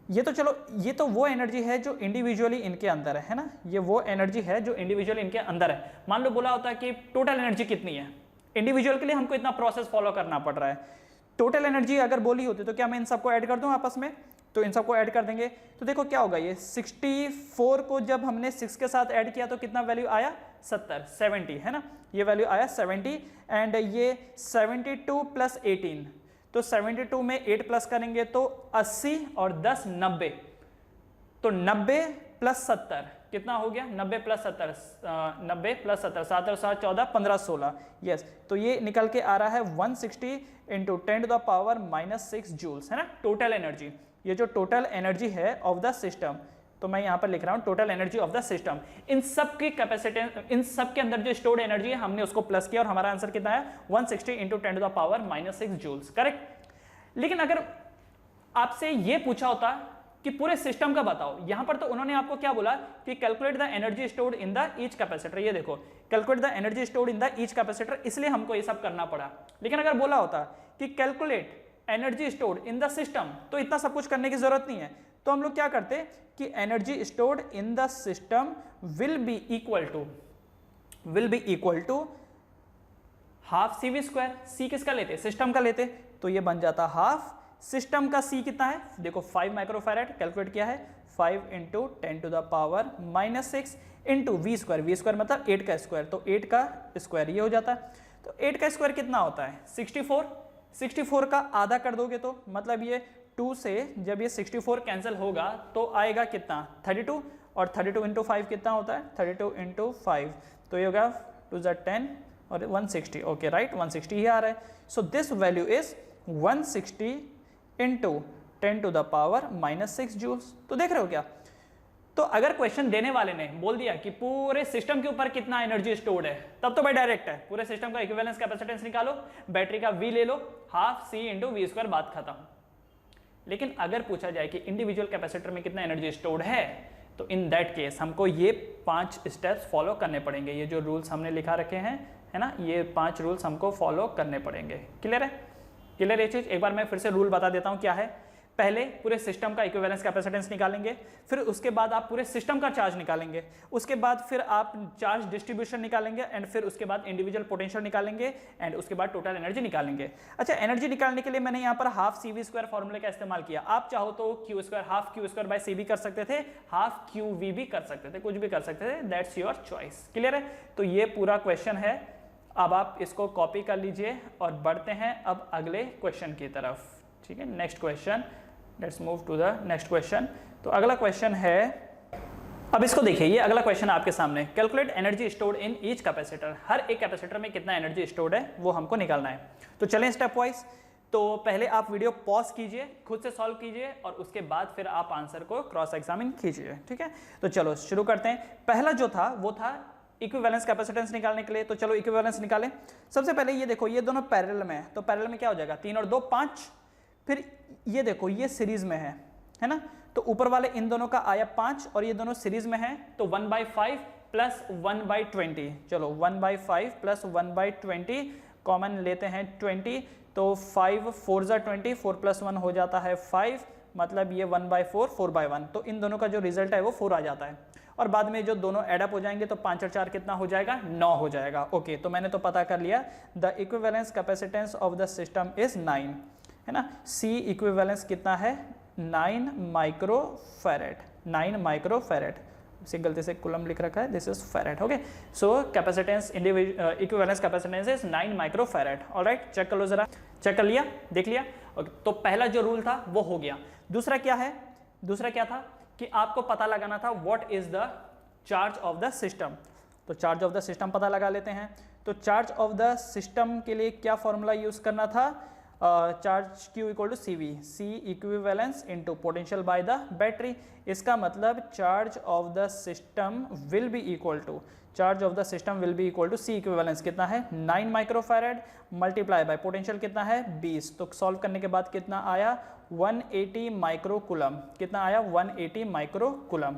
A: ये तो चलो ये तो वो एनर्जी है जो इंडिविजुअली इनके अंदर है ना, ये वो एनर्जी है जो इंडिविजुअली इनके अंदर है। मान लो बोला होता है कि टोटल एनर्जी कितनी है, इंडिविजुअल के लिए हमको इतना प्रोसेस फॉलो करना पड़ रहा है, टोटल एनर्जी अगर बोली होती तो क्या मैं इन सबको ऐड कर दूं आपस में, तो इन सबको ऐड कर देंगे, तो देखो क्या होगा, ये 64 को जब हमने 6 के साथ ऐड किया तो कितना वैल्यू आया 70 है ना, ये वैल्यू आया 70, एंड ये 72 प्लस 18, तो 72 में 8 प्लस करेंगे तो 80 और 10 90, तो 90 प्लस 70 कितना हो गया, 90 प्लस 70 90 प्लस 70 7 और 7 14 15 16, यस, तो ये निकल के आ रहा है 160 into 10 to the power minus 6 joules है ना टोटल एनर्जी। ये जो टोटल एनर्जी है ऑफ द सिस्टम, तो मैं यहाँ पर लिख रहा हूँ total energy of the system, इन सब की कैपेसिटी, इन सब के अंदर जो स्टोर्ड एनर्जी है हमने उसको प्लस किया और हमारा आंसर कितना है 160 into 10 to the power minus 6 joules, correct. लेकिन अगर आपसे ये पूछा होता कि पूरे सिस्टम का बताओ, यहां पर तो उन्होंने आपको क्या बोला कि calculate the energy stored in the each capacitor, ये देखो calculate the energy stored in the each capacitor, इसलिए हमको ये सब करना पड़ा। लेकिन अगर बोला होता कि calculate energy stored in the system, तो इतना सब कुछ करने की जरूरत नहीं है, तो हम लोग क्या करते कि energy stored in the system will be equal to half C V square, C किसका लेते सिस्टम का लेते, तो ये बन जाता हाफ सिस्टम का सी कितना है, देखो 5 माइक्रोफैरड कैलकुलेट किया है, 5 into 10 to the power minus 6 into V square मतलब 8 का स्क्वायर, तो 8 का स्क्वायर ये हो जाता है, तो 8 का स्क्वायर कितना होता है 64 का आधा कर दोगे तो मतलब ये 2 से जब ये 64 कैंसिल होगा तो आएगा कितना 32, और 32 इंटू 5 कितना होता है 32 इंटू 5, तो ये होगा 2 ज़ा 10 और 160, ओके राइट 160 ही आ रहा है। So this value is 160 into 10 to the power minus 6 joules. तो देख रहे हो क्या, तो अगर क्वेश्चन देने वाले ने बोल दिया कि पूरे सिस्टम के ऊपर कितना एनर्जी स्टोर्ड है, तब तो भाई डायरेक्ट है, पूरे सिस्टम का इक्विवेलेंस कैपेसिटेंस निकालो, बैटरी का V ले लो, half C into V square, बात खत्म। लेकिन अगर पूछा जाए कि इंडिविजुअल कैपेसिटर में कितना एनर्जी स्टोर्ड है, तो इन दैट केस हमको ये 5 स्टेप्स फॉलो करने पड़ेंगे, ये जो रूल्स हमने लिखा रखे हैं है ना, ये 5 रूल्स हमको फॉलो करने पड़ेंगे। क्लियर है, क्लियर ये चीज, एक बार मैं फिर से रूल बता देता हूं क्या है। पहले पूरे सिस्टम का इक्विवेलेंस कैपेसिटेंस निकालेंगे, फिर उसके बाद आप पूरे सिस्टम का चार्ज निकालेंगे, उसके बाद फिर आप चार्ज डिस्ट्रीब्यूशन निकालेंगे, एंड फिर उसके बाद इंडिविजुअल पोटेंशियल निकालेंगे, एंड उसके बाद टोटल एनर्जी निकालेंगे। अच्छा, एनर्जी निकालने के लिए मैंने यहाँ पर हाफ सी वी स्क्वायर फॉर्मूले का इस्तेमाल किया, आप चाहो तो Q square half Q square by C भी कर सकते थे, हाफ क्यू वी भी कर सकते थे, कुछ भी कर सकते थे, दैट्स योर चॉइस। क्लियर है, तो ये पूरा क्वेश्चन है, अब आप इसको कॉपी कर लीजिए और बढ़ते हैं अब अगले क्वेश्चन की तरफ। ठीक है, next question, let's move to the next question. तो अगला क्वेश्चन है, अब इसको देखिए, ये अगला क्वेश्चन आपके सामने, calculate energy stored in each capacitor, हर एक कैपेसिटर में कितना एनर्जी स्टोर्ड है वो हमको निकालना है। तो चलें स्टेप वाइज, तो पहले आप वीडियो पॉज कीजिए, खुद से सॉल्व कीजिए और उसके बाद फिर आप आंसर को क्रॉस एग्जामिन कीजिए, ठीक है। तो चलो शुरू करते हैं। पहला जो था वो था इक्विवेलेंस कैपेसिटेंस निकालने के लिए। तो चलो इक्विवेलेंस निकालें। सबसे पहले ये देखो, ये दोनों पैरेलल में है, तो पैरेलल में क्या हो जाएगा, 3 और 2 5। फिर ये देखो ये सीरीज में है ना, तो ऊपर वाले इन दोनों का आया 5 और ये दोनों सीरीज में है, तो 1/5 प्लस 1/20। चलो 1/5 प्लस 1/20 कॉमन लेते हैं 20, तो 5 4 जा 20, 4 + 1 हो जाता है 5, मतलब ये 1/4 4/1। तो इन दोनों का जो रिजल्ट है वो 4 आ जाता है। और बाद में जो दोनों एडअप हो जाएंगे तो 5 और 4 कितना हो जाएगा, 9 हो जाएगा। ओके, तो मैंने तो पता कर लिया the equivalence capacitance of the system is 9, है ना। सी इक्विवेलेंस कितना है, 9 माइक्रोफैरेड, 9 माइक्रोफैरेड। से गलती से कूलम लिख रखा है, this is farad. Okay, so capacitance equivalence capacitance is 9 microfarad. Alright, check कर लो जरा, चेक कर लिया, देख लिया। ओके, तो पहला जो रूल था वो हो गया। दूसरा क्या है, दूसरा क्या था कि आपको पता लगाना था what is the charge of the system. तो चार्ज ऑफ द सिस्टम पता लगा लेते हैं। तो चार्ज ऑफ द सिस्टम के लिए क्या फॉर्मूला यूज करना था, charge Q equal to CV, C equivalence into potential by the battery. इसका मतलब charge of the system will be equal to, charge of the system will be equal to C equivalence कितना है 9 microfarad multiply by potential कितना है 20। तो solve करने के बाद कितना आया 180 माइक्रोकूलम, कितना आया 180 माइक्रोकूलम,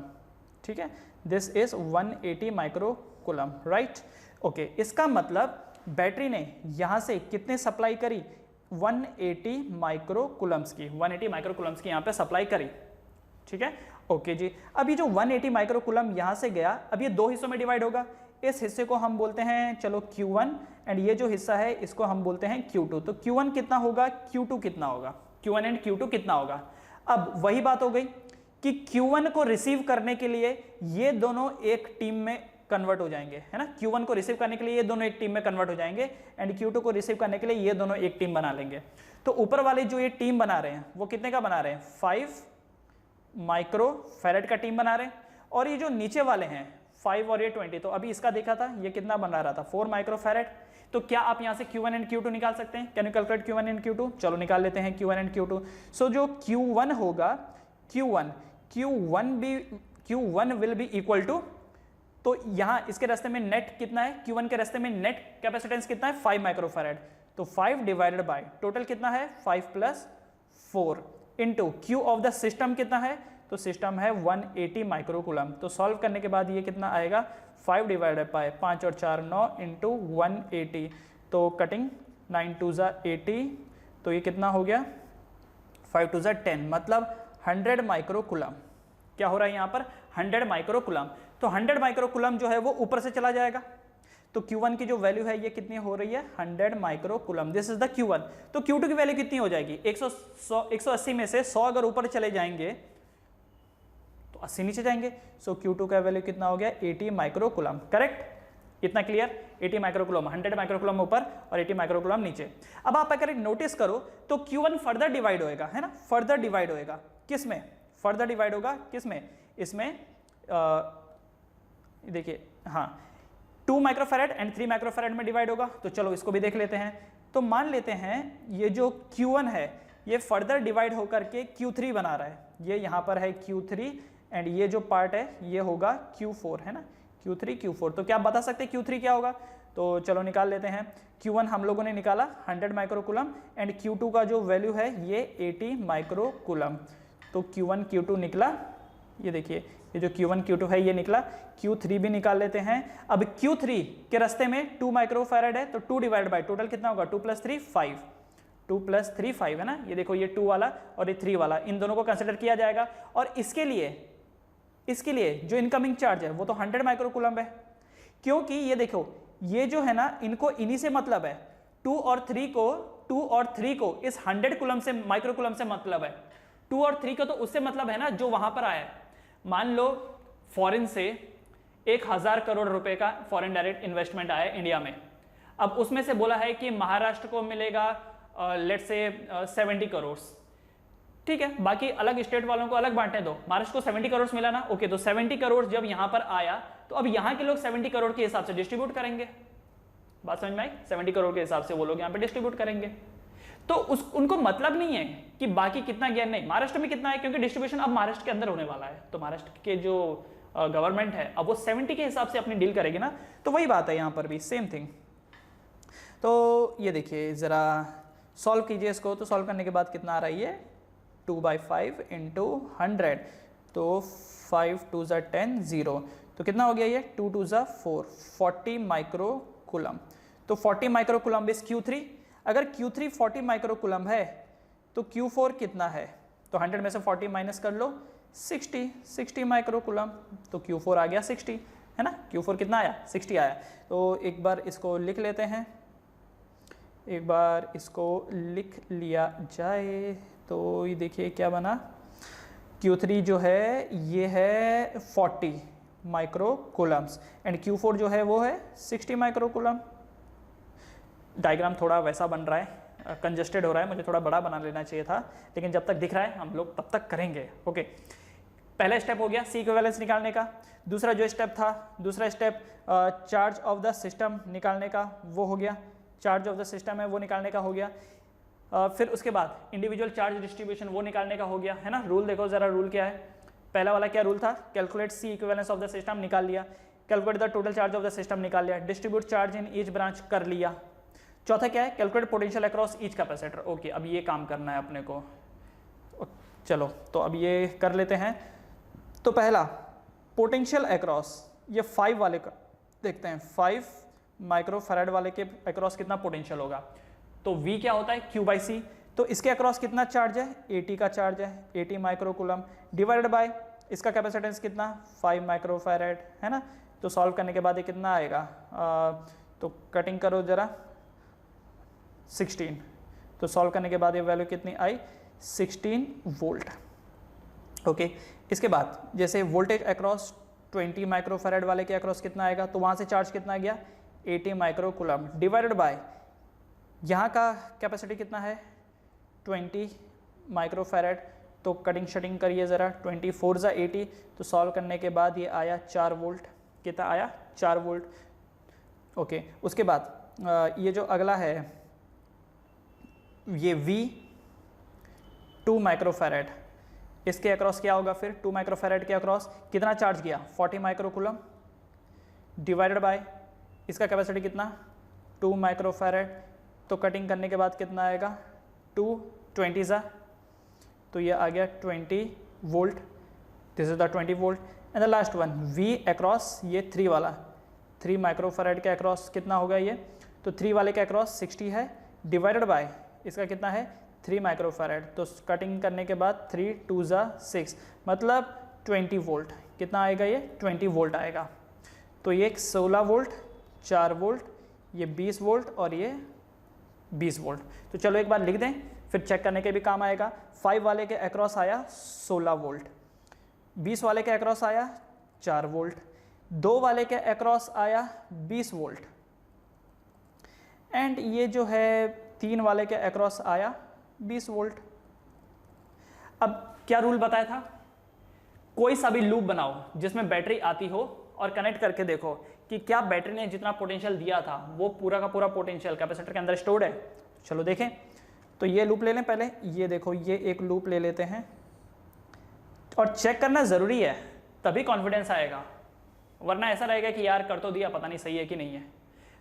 A: ठीक है। This is 180 microcoulomb, right. Okay, इसका मतलब बैटरी ने यहां से कितने सप्लाई करी, 180 माइक्रोकूलम्स की, 180 माइक्रोकूलम्स की यहाँ पे सप्लाई करी, ठीक है। ओके जी, अब ये जो 180 माइक्रोकूलम यहाँ से गया, अब ये 2 हिस्सों में डिवाइड होगा। इस हिस्से को हम बोलते हैं चलो Q1 एंड ये जो हिस्सा है इसको हम बोलते हैं Q2। तो Q1 कितना होगा, Q2 कितना होगा, Q1 एंड Q2 कितना होगा। अब वही बात हो गई कि Q1 को रिसीव करने के लिए ये दोनों एक टीम में कन्वर्ट हो जाएंगे, है ना। Q1 को रिसीव करने के लिए ये दोनों एक टीम में कन्वर्ट हो जाएंगे एंड Q2 को रिसीव करने के लिए ये दोनों एक टीम बना लेंगे। तो ऊपर वाले जो ये टीम बना रहे हैं वो कितने का बना रहे हैं, 5 माइक्रोफैरेड का टीम बना रहे हैं। और ये जो नीचे वाले हैं 5 और ये 20, तो अभी इसका देखा था ये कितना बना रहा था 4 माइक्रोफैरेड। तो क्या आप यहां से Q1 एंड Q2 निकाल सकते हैं, can you calculate Q1 and Q2, चलो निकाल लेते हैं Q1 एंड Q2। सो जो Q1 होगा, Q1 will be equal to, तो यहां इसके रास्ते में नेट कितना है, Q1 के रास्ते में नेट कैपेसिटेंस कितना है 5 माइक्रोफैरेड। तो 5 डिवाइडेड बाय टोटल कितना है 5 + 4 into Q of the system कितना है, तो सिस्टम है 180 माइक्रोकूलम। तो सॉल्व करने के बाद ये कितना आएगा 5 डिवाइडेड बाय 5 और 4 9 इंटू 180, तो कटिंग 9 2 जा 80, तो ये कितना हो गया 5 2 जा 10, मतलब 100 माइक्रोकूलम। क्या हो रहा है यहाँ पर 100 माइक्रोकूलम। तो 100 माइक्रोकूलम जो है वो ऊपर से चला जाएगा। तो Q1 की जो वैल्यू है ये कितनी हो रही है 100 microcoulomb, this is the Q1। तो Q2 की वैल्यू कितनी हो जाएगी 180 में से 100 अगर ऊपर चले जाएंगे तो 80 नीचे जाएंगे। सो Q2 का वैल्यू कितना हो गया 80 माइक्रोकूलम, करेक्ट। इतना क्लियर, 80 माइक्रोकूलम, 100 माइक्रोकूलम ऊपर और 80 माइक्रोकूलम नीचे। अब आप अगर नोटिस करो तो Q1 फर्दर डिवाइड होएगा, है ना, फर्दर डिवाइड होएगा किस में, फर्दर डिवाइड होगा किस में, इसमें देखिए हाँ 2 माइक्रोफैरेड एंड 3 माइक्रोफैरेड में डिवाइड होगा। तो चलो इसको भी देख लेते हैं। तो मान लेते हैं ये जो Q1 है ये फर्दर डिवाइड होकर के Q3 बना रहा है, ये यहाँ पर है Q3 एंड ये जो पार्ट है ये होगा Q4, है ना, Q3 Q4। तो क्या आप बता सकते हैं Q3 क्या होगा, तो चलो निकाल लेते हैं। Q1 हम लोगों ने निकाला 100 माइक्रोकूलम एंड Q2 का जो वैल्यू है ये 80 माइक्रोकूलम। तो Q1 Q2 निकला, ये देखिए ये जो Q1 Q2 है ये निकला। Q3 भी निकाल लेते हैं। अब Q3 के रास्ते में 2 माइक्रोफैरेड है, तो 2 डिवाइड बाय टोटल कितना होगा 2 + 3 5, 2 + 3 5, है ना। ये देखो ये 2 वाला और ये 3 वाला, इन दोनों को कंसिडर किया जाएगा। और इसके लिए जो इनकमिंग चार्ज है वो तो 100 माइक्रोकूलम है, क्योंकि ये देखो ये जो है ना इनको इन्हीं से मतलब है, 2 और 3 को इस 100 कूलम से माइक्रोकूलम से मतलब है, 2 और 3 को तो उससे मतलब है ना जो वहां पर आया। मान लो फॉरेन से 1000 करोड़ रुपए का फॉरेन डायरेक्ट इन्वेस्टमेंट आया इंडिया में। अब उसमें से बोला है कि महाराष्ट्र को मिलेगा लेट्स से 70 करोड़, ठीक है, बाकी अलग स्टेट वालों को अलग बांटने दो। महाराष्ट्र को 70 करोड़ मिला ना, ओके, तो 70 करोड़ जब यहां पर आया तो अब यहां के लोग 70 करोड़ के हिसाब से डिस्ट्रीब्यूट करेंगे। बात समझ में आई, 70 करोड़ के हिसाब से वो लोग यहां पे डिस्ट्रीब्यूट करेंगे। तो उनको मतलब नहीं है कि बाकी कितना गया, नहीं महाराष्ट्र में कितना है, क्योंकि डिस्ट्रीब्यूशन अब महाराष्ट्र के अंदर होने वाला है, तो महाराष्ट्र के जो गवर्नमेंट है अब वो 70 के हिसाब से अपनी डील करेगी ना, तो वही बात है यहाँ पर भी सेम थिंग। तो ये देखिए ज़रा सॉल्व कीजिए इसको, तो सॉल्व करने के बाद कितना आ रहा है ये 2/5 इंटू 100, तो 5 2 ज़ा 10 0, तो कितना हो गया ये 2 2 ज़ा 4 40 माइक्रो कूलम। तो 40 माइक्रो कूलम इज Q3, अगर Q3 40 माइक्रो कूलम है तो Q4 कितना है, तो 100 में से 40 माइनस कर लो 60 माइक्रो कूलम, तो Q4 आ गया 60, है ना, Q4 कितना आया 60 आया। तो एक बार इसको लिख लेते हैं, एक बार इसको लिख लिया जाए, तो ये देखिए क्या बना, Q3 जो है ये है 40 माइक्रो कूलम्स एंड Q4 जो है वो है 60 माइक्रो कूलम। डायग्राम थोड़ा वैसा बन रहा है, कंजस्टेड हो रहा है, मुझे थोड़ा बड़ा बना लेना चाहिए था, लेकिन जब तक दिख रहा है हम लोग तब तक करेंगे। ओके, पहला स्टेप हो गया सी इक्विवेलेंस निकालने का। दूसरा जो स्टेप था, दूसरा step charge of the system निकालने का, वो हो गया, चार्ज ऑफ द सिस्टम है वो निकालने का हो गया। फिर उसके बाद इंडिविजुअल चार्ज डिस्ट्रीब्यूशन वो निकालने का हो गया, है ना। रूल देखो ज़रा, रूल क्या है, पहला वाला क्या रूल था, calculate C equivalence of the system निकाल लिया, calculate the total charge of the system निकाल लिया, distribute charge in each branch कर लिया। चौथा क्या है, calculate potential across each capacitor. Okay, अब ये काम करना है अपने को, चलो तो अब ये कर लेते हैं। तो पहला पोटेंशियल अक्रॉस, ये 5 वाले का देखते हैं, 5 माइक्रो फैराड वाले के अक्रॉस कितना पोटेंशियल होगा। तो V क्या होता है Q/C, तो इसके अक्रॉस कितना चार्ज है, 80 का चार्ज है, 80 माइक्रो कूलम डिवाइडेड बाय इसका कैपेसिटेंस कितना 5 माइक्रो फैराड, है ना। तो सॉल्व करने के बाद ये कितना आएगा, तो कटिंग करो जरा 16, तो सॉल्व करने के बाद ये वैल्यू कितनी आई 16 वोल्ट। ओके, इसके बाद जैसे वोल्टेज अक्रॉस 20 माइक्रो फैराड वाले के अक्रॉस कितना आएगा, तो वहाँ से चार्ज कितना गया 80 माइक्रो कूलम डिवाइडेड बाय यहाँ का कैपेसिटी कितना है 20 माइक्रो फैराड। तो कटिंग शटिंग करिए ज़रा, 24 ज़ा 80, तो सॉल्व करने के बाद ये आया 4 वोल्ट, कितना आया 4 वोल्ट। ओके, उसके बाद ये जो अगला है ये V 2 माइक्रो फैराड, इसके अक्रॉस क्या होगा फिर 2 माइक्रो फैराड के अक्रॉस कितना चार्ज किया 40 माइक्रो कूलम डिवाइडेड बाय इसका कैपेसिटी कितना 2 माइक्रो फैराड। तो कटिंग करने के बाद कितना आएगा 2 20 ज़ा, तो ये आ गया 20 volt, this is the 20 volt. And the last one V across ये 3 वाला, 3 माइक्रो फैराड के अक्रॉस कितना होगा ये, तो 3 वाले के अक्रॉस 60 है डिवाइडेड बाय इसका कितना है 3 माइक्रो फैराड। तो कटिंग करने के बाद 3 2 ज़ा 6, मतलब 20 वोल्ट, कितना आएगा ये 20 वोल्ट आएगा। तो ये 16 वोल्ट, 4 वोल्ट, ये 20 वोल्ट और ये 20 वोल्ट। तो चलो एक बार लिख दें, फिर चेक करने के भी काम आएगा। 5 वाले के अक्रॉस आया 16 वोल्ट, 20 वाले के अक्रॉस आया 4 वोल्ट, 2 वाले के अक्रॉस आया 20 वोल्ट, एंड ये जो है 3 वाले के अक्रॉस आया 20 वोल्ट। अब क्या रूल बताया था, कोई सा भी लूप बनाओ जिसमें बैटरी आती हो और कनेक्ट करके देखो कि क्या बैटरी ने जितना पोटेंशियल दिया था वो पूरा का पूरा पोटेंशियल कैपेसिटर के अंदर स्टोर्ड है। चलो देखें, तो ये लूप ले लें पहले, ये देखो ये एक लूप ले लेते हैं और चेक करना ज़रूरी है, तभी कॉन्फिडेंस आएगा, वरना ऐसा रहेगा कि यार कर तो दिया पता नहीं सही है कि नहीं है।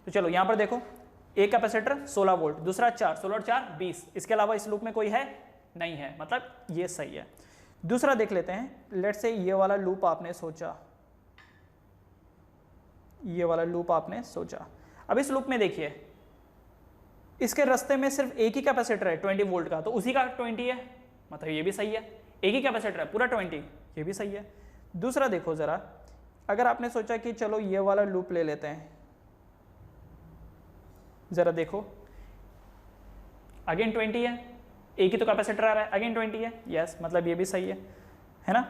A: तो चलो यहाँ पर देखो, एक कैपेसिटर 16 वोल्ट, दूसरा 4, 16 और 4 20, इसके अलावा इस लूप में कोई है नहीं है, मतलब ये सही है। दूसरा देख लेते हैं, लेट्स से ये वाला लूप आपने सोचा, ये वाला लूप आपने सोचा। अब इस लूप में देखिए, इसके रास्ते में सिर्फ एक ही कैपेसिटर है 20 वोल्ट का, तो उसी का 20 है, मतलब ये भी सही है, एक ही कैपेसिटर है पूरा 20, ये भी सही है। दूसरा देखो ज़रा, अगर आपने सोचा कि चलो ये वाला लूप ले लेते हैं, ज़रा देखो अगेन 20 है, एक ही तो कैपेसिटर आ रहा है, अगेन 20 है, यस, मतलब ये भी सही है ना।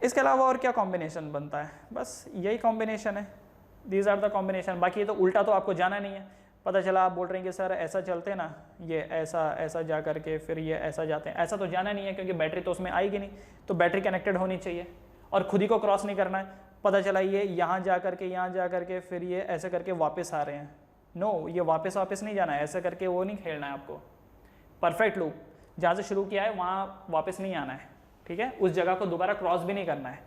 A: इसके अलावा और क्या कॉम्बिनेशन बनता है, बस यही कॉम्बिनेशन है, दीज आर द कॉम्बिनेशन। बाकी ये तो उल्टा तो आपको जाना नहीं है, पता चला आप बोल रहे हैं कि सर ऐसा चलते ना, ये ऐसा जा करके फिर ये ऐसा जाते हैं, ऐसा तो जाना नहीं है क्योंकि बैटरी तो उसमें आएगी नहीं, तो बैटरी कनेक्टेड होनी चाहिए और खुद ही को क्रॉस नहीं करना है। पता चला ये यहाँ जा करके फिर ये ऐसे करके वापस आ रहे हैं, नो, ये वापस नहीं जाना है, ऐसा करके वो नहीं खेलना है आपको। परफेक्ट लूप, जहाँ से शुरू किया है वहाँ वापस नहीं आना है, ठीक है, उस जगह को दोबारा क्रॉस भी नहीं करना है।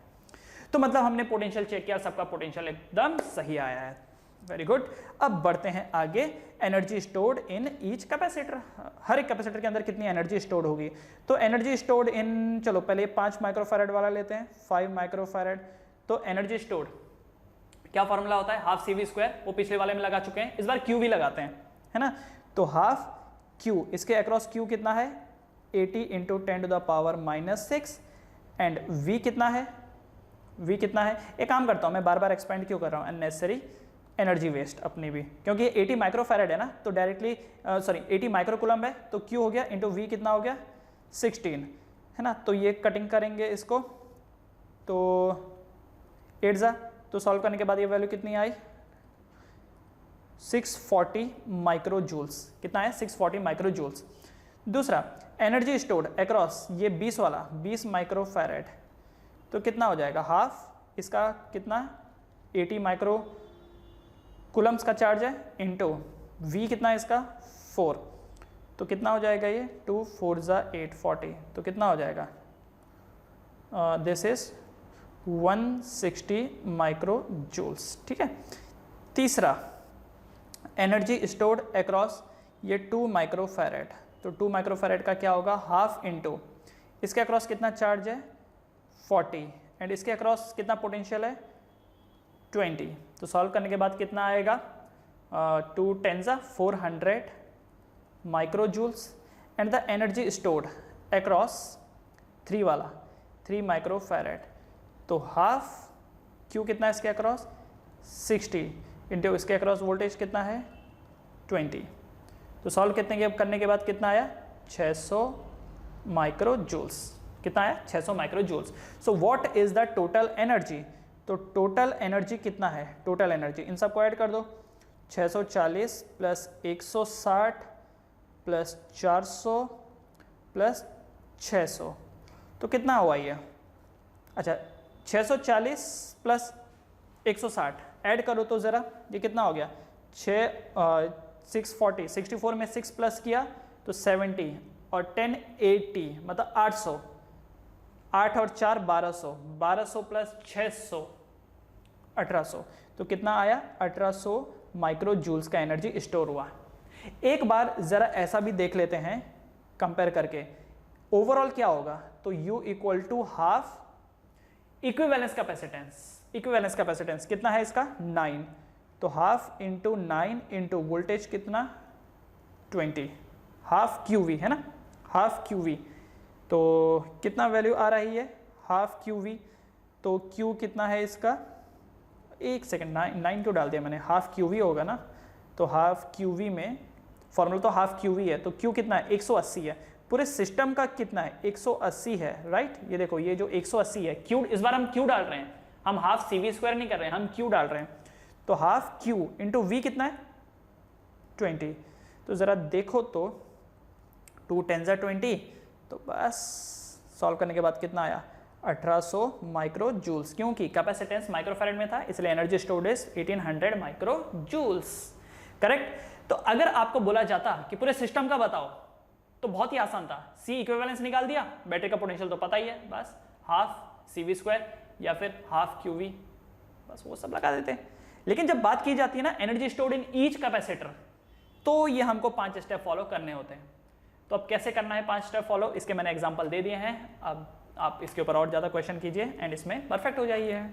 A: तो मतलब हमने पोटेंशियल चेक किया, सबका पोटेंशियल एकदम सही आया है, वेरी गुड। अब बढ़ते हैं आगे, energy stored in each capacitor, हर एक कैपेसिटर के अंदर कितनी एनर्जी स्टोर्ड होगी। तो एनर्जी स्टोर्ड इन, चलो पहले 5 माइक्रोफैरड वाला लेते हैं, 5 माइक्रोफैरड। तो एनर्जी स्टोर्ड क्या फॉर्मूला होता है, हाफ CV², वो पिछले वाले में लगा चुके हैं, इस बार Q भी लगाते हैं, है ना। तो हाफ Q, इसके अक्रॉस Q कितना है 80 × 10⁻⁻6 एंड V कितना है, V कितना है, एक काम करता हूँ मैं, बार बार एक्सपेंड क्यों कर रहा हूँ, अननेसेसरी एनर्जी वेस्ट अपनी भी, क्योंकि 80 माइक्रोफैरड है ना, तो डायरेक्टली 80 माइक्रोकूलम है, तो Q हो गया इंटू V कितना हो गया 16, है ना। तो ये कटिंग करेंगे इसको, तो 8 जा, तो सॉल्व करने के बाद ये वैल्यू कितनी आई 640 माइक्रोजूल्स, कितना है 640 माइक्रोजूल्स। दूसरा एनर्जी स्टोर्ड अक्रॉस ये 20 वाला 20 माइक्रोफैरड, तो कितना हो जाएगा हाफ, इसका कितना 80 माइक्रो कूलम्स का चार्ज है, इंटू V कितना है इसका 4, तो कितना हो जाएगा ये 2 4 जा 840, तो कितना हो जाएगा दिस इज 160 माइक्रोजूल्स, ठीक है। तीसरा एनर्जी स्टोर्ड अक्रॉस ये 2 माइक्रोफैरड, तो 2 माइक्रोफैरड का क्या होगा हाफ इंटू इसके अक्रॉस कितना चार्ज है 40 एंड इसके अक्रॉस कितना पोटेंशियल है 20, तो सॉल्व करने के बाद कितना आएगा 2 10 जा 400 microjoules and the energy stored across 3 वाला 3 माइक्रोफैरड, तो हाफ Q कितना है इसके अक्रॉस 60 इंटू इसके अक्रॉस वोल्टेज कितना है 20, तो सॉल्व करने के बाद कितना आया 600 माइक्रोजूल्स, कितना आया 600 microjoules. So what is the total energy, तो टोटल एनर्जी कितना है, टोटल एनर्जी इन सबको ऐड कर दो, 640 प्लस 160 प्लस 400 प्लस 600, तो कितना हुआ ये, अच्छा 640 प्लस 160 ऐड करो तो ज़रा, ये कितना हो गया 640, 64 में 6 प्लस किया तो 70 और 10 80 मतलब 800, 8 और 4 1200, 1200 प्लस 600 1800, तो कितना आया 1800 माइक्रोजूल्स का एनर्जी स्टोर हुआ। एक बार जरा ऐसा भी देख लेते हैं कंपेयर करके, ओवरऑल क्या होगा, तो U equal to half equivalence capacitance, equivalence capacitance कितना है इसका 9, तो हाफ इंटू 9 इंटू वोल्टेज कितना 20, हाफ QV है ना, हाफ QV, तो कितना वैल्यू आ रही है हाफ QV, तो Q कितना है इसका, एक सेकेंड 9 क्यों डाल दिया मैंने, हाफ QV होगा ना, तो हाफ QV में फॉर्मूला तो हाफ QV है, तो Q कितना है 180 है, पूरे सिस्टम का कितना है 180 है, राइट। ये देखो ये जो 180 है Q, इस बार हम Q डाल रहे हैं, हम हाफ CV² नहीं कर रहे हैं, हम Q डाल रहे हैं, तो हाफ Q इंटू V कितना है 20, तो ज़रा देखो तो 2 10 जा 20, तो बस सॉल्व करने के बाद कितना आया 1800 माइक्रोजूल्स, क्योंकि कैपेसिटेंस माइक्रोफैरड में था इसलिए एनर्जी स्टोर्ड इज 1800 माइक्रोजूल्स, करेक्ट। तो अगर आपको बोला जाता कि पूरे सिस्टम का बताओ तो बहुत ही आसान था, C इक्विवेलेंस निकाल दिया, बैटरी का पोटेंशियल तो पता ही है, बस हाफ CV² या फिर हाफ QV, बस वो सब लगा देते। लेकिन जब बात की जाती है ना energy stored in each capacitor, तो ये हमको 5 स्टेप फॉलो करने होते हैं। तो अब कैसे करना है 5 स्टेप फॉलो, इसके मैंने एग्जांपल दे दिए हैं, अब आप इसके ऊपर और ज़्यादा क्वेश्चन कीजिए एंड इसमें परफेक्ट हो जाइए।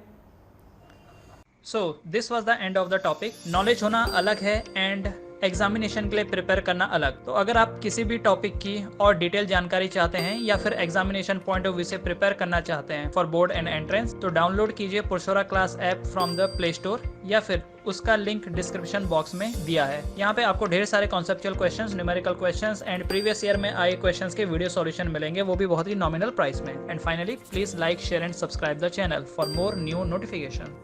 A: So this was the end of the topic. Knowledge होना अलग है एंड एग्जामिनेशन के लिए प्रिपेयर करना अलग। तो अगर आप किसी भी टॉपिक की और डिटेल जानकारी चाहते हैं या फिर एग्जामिनेशन पॉइंट ऑफ व्यू से प्रिपेयर करना चाहते हैं फॉर बोर्ड एंड एंट्रेंस, तो डाउनलोड कीजिए पुरशोरा class app from the Play Store या फिर उसका लिंक डिस्क्रिप्शन बॉक्स में दिया है। यहाँ पे आपको ढेर सारे conceptual questions, numerical questions and previous year में आए क्वेश्चंस के वीडियो सॉल्यूशन मिलेंगे, वो भी बहुत ही नॉमिनल प्राइस में। And finally please like share and subscribe the channel for more new notification.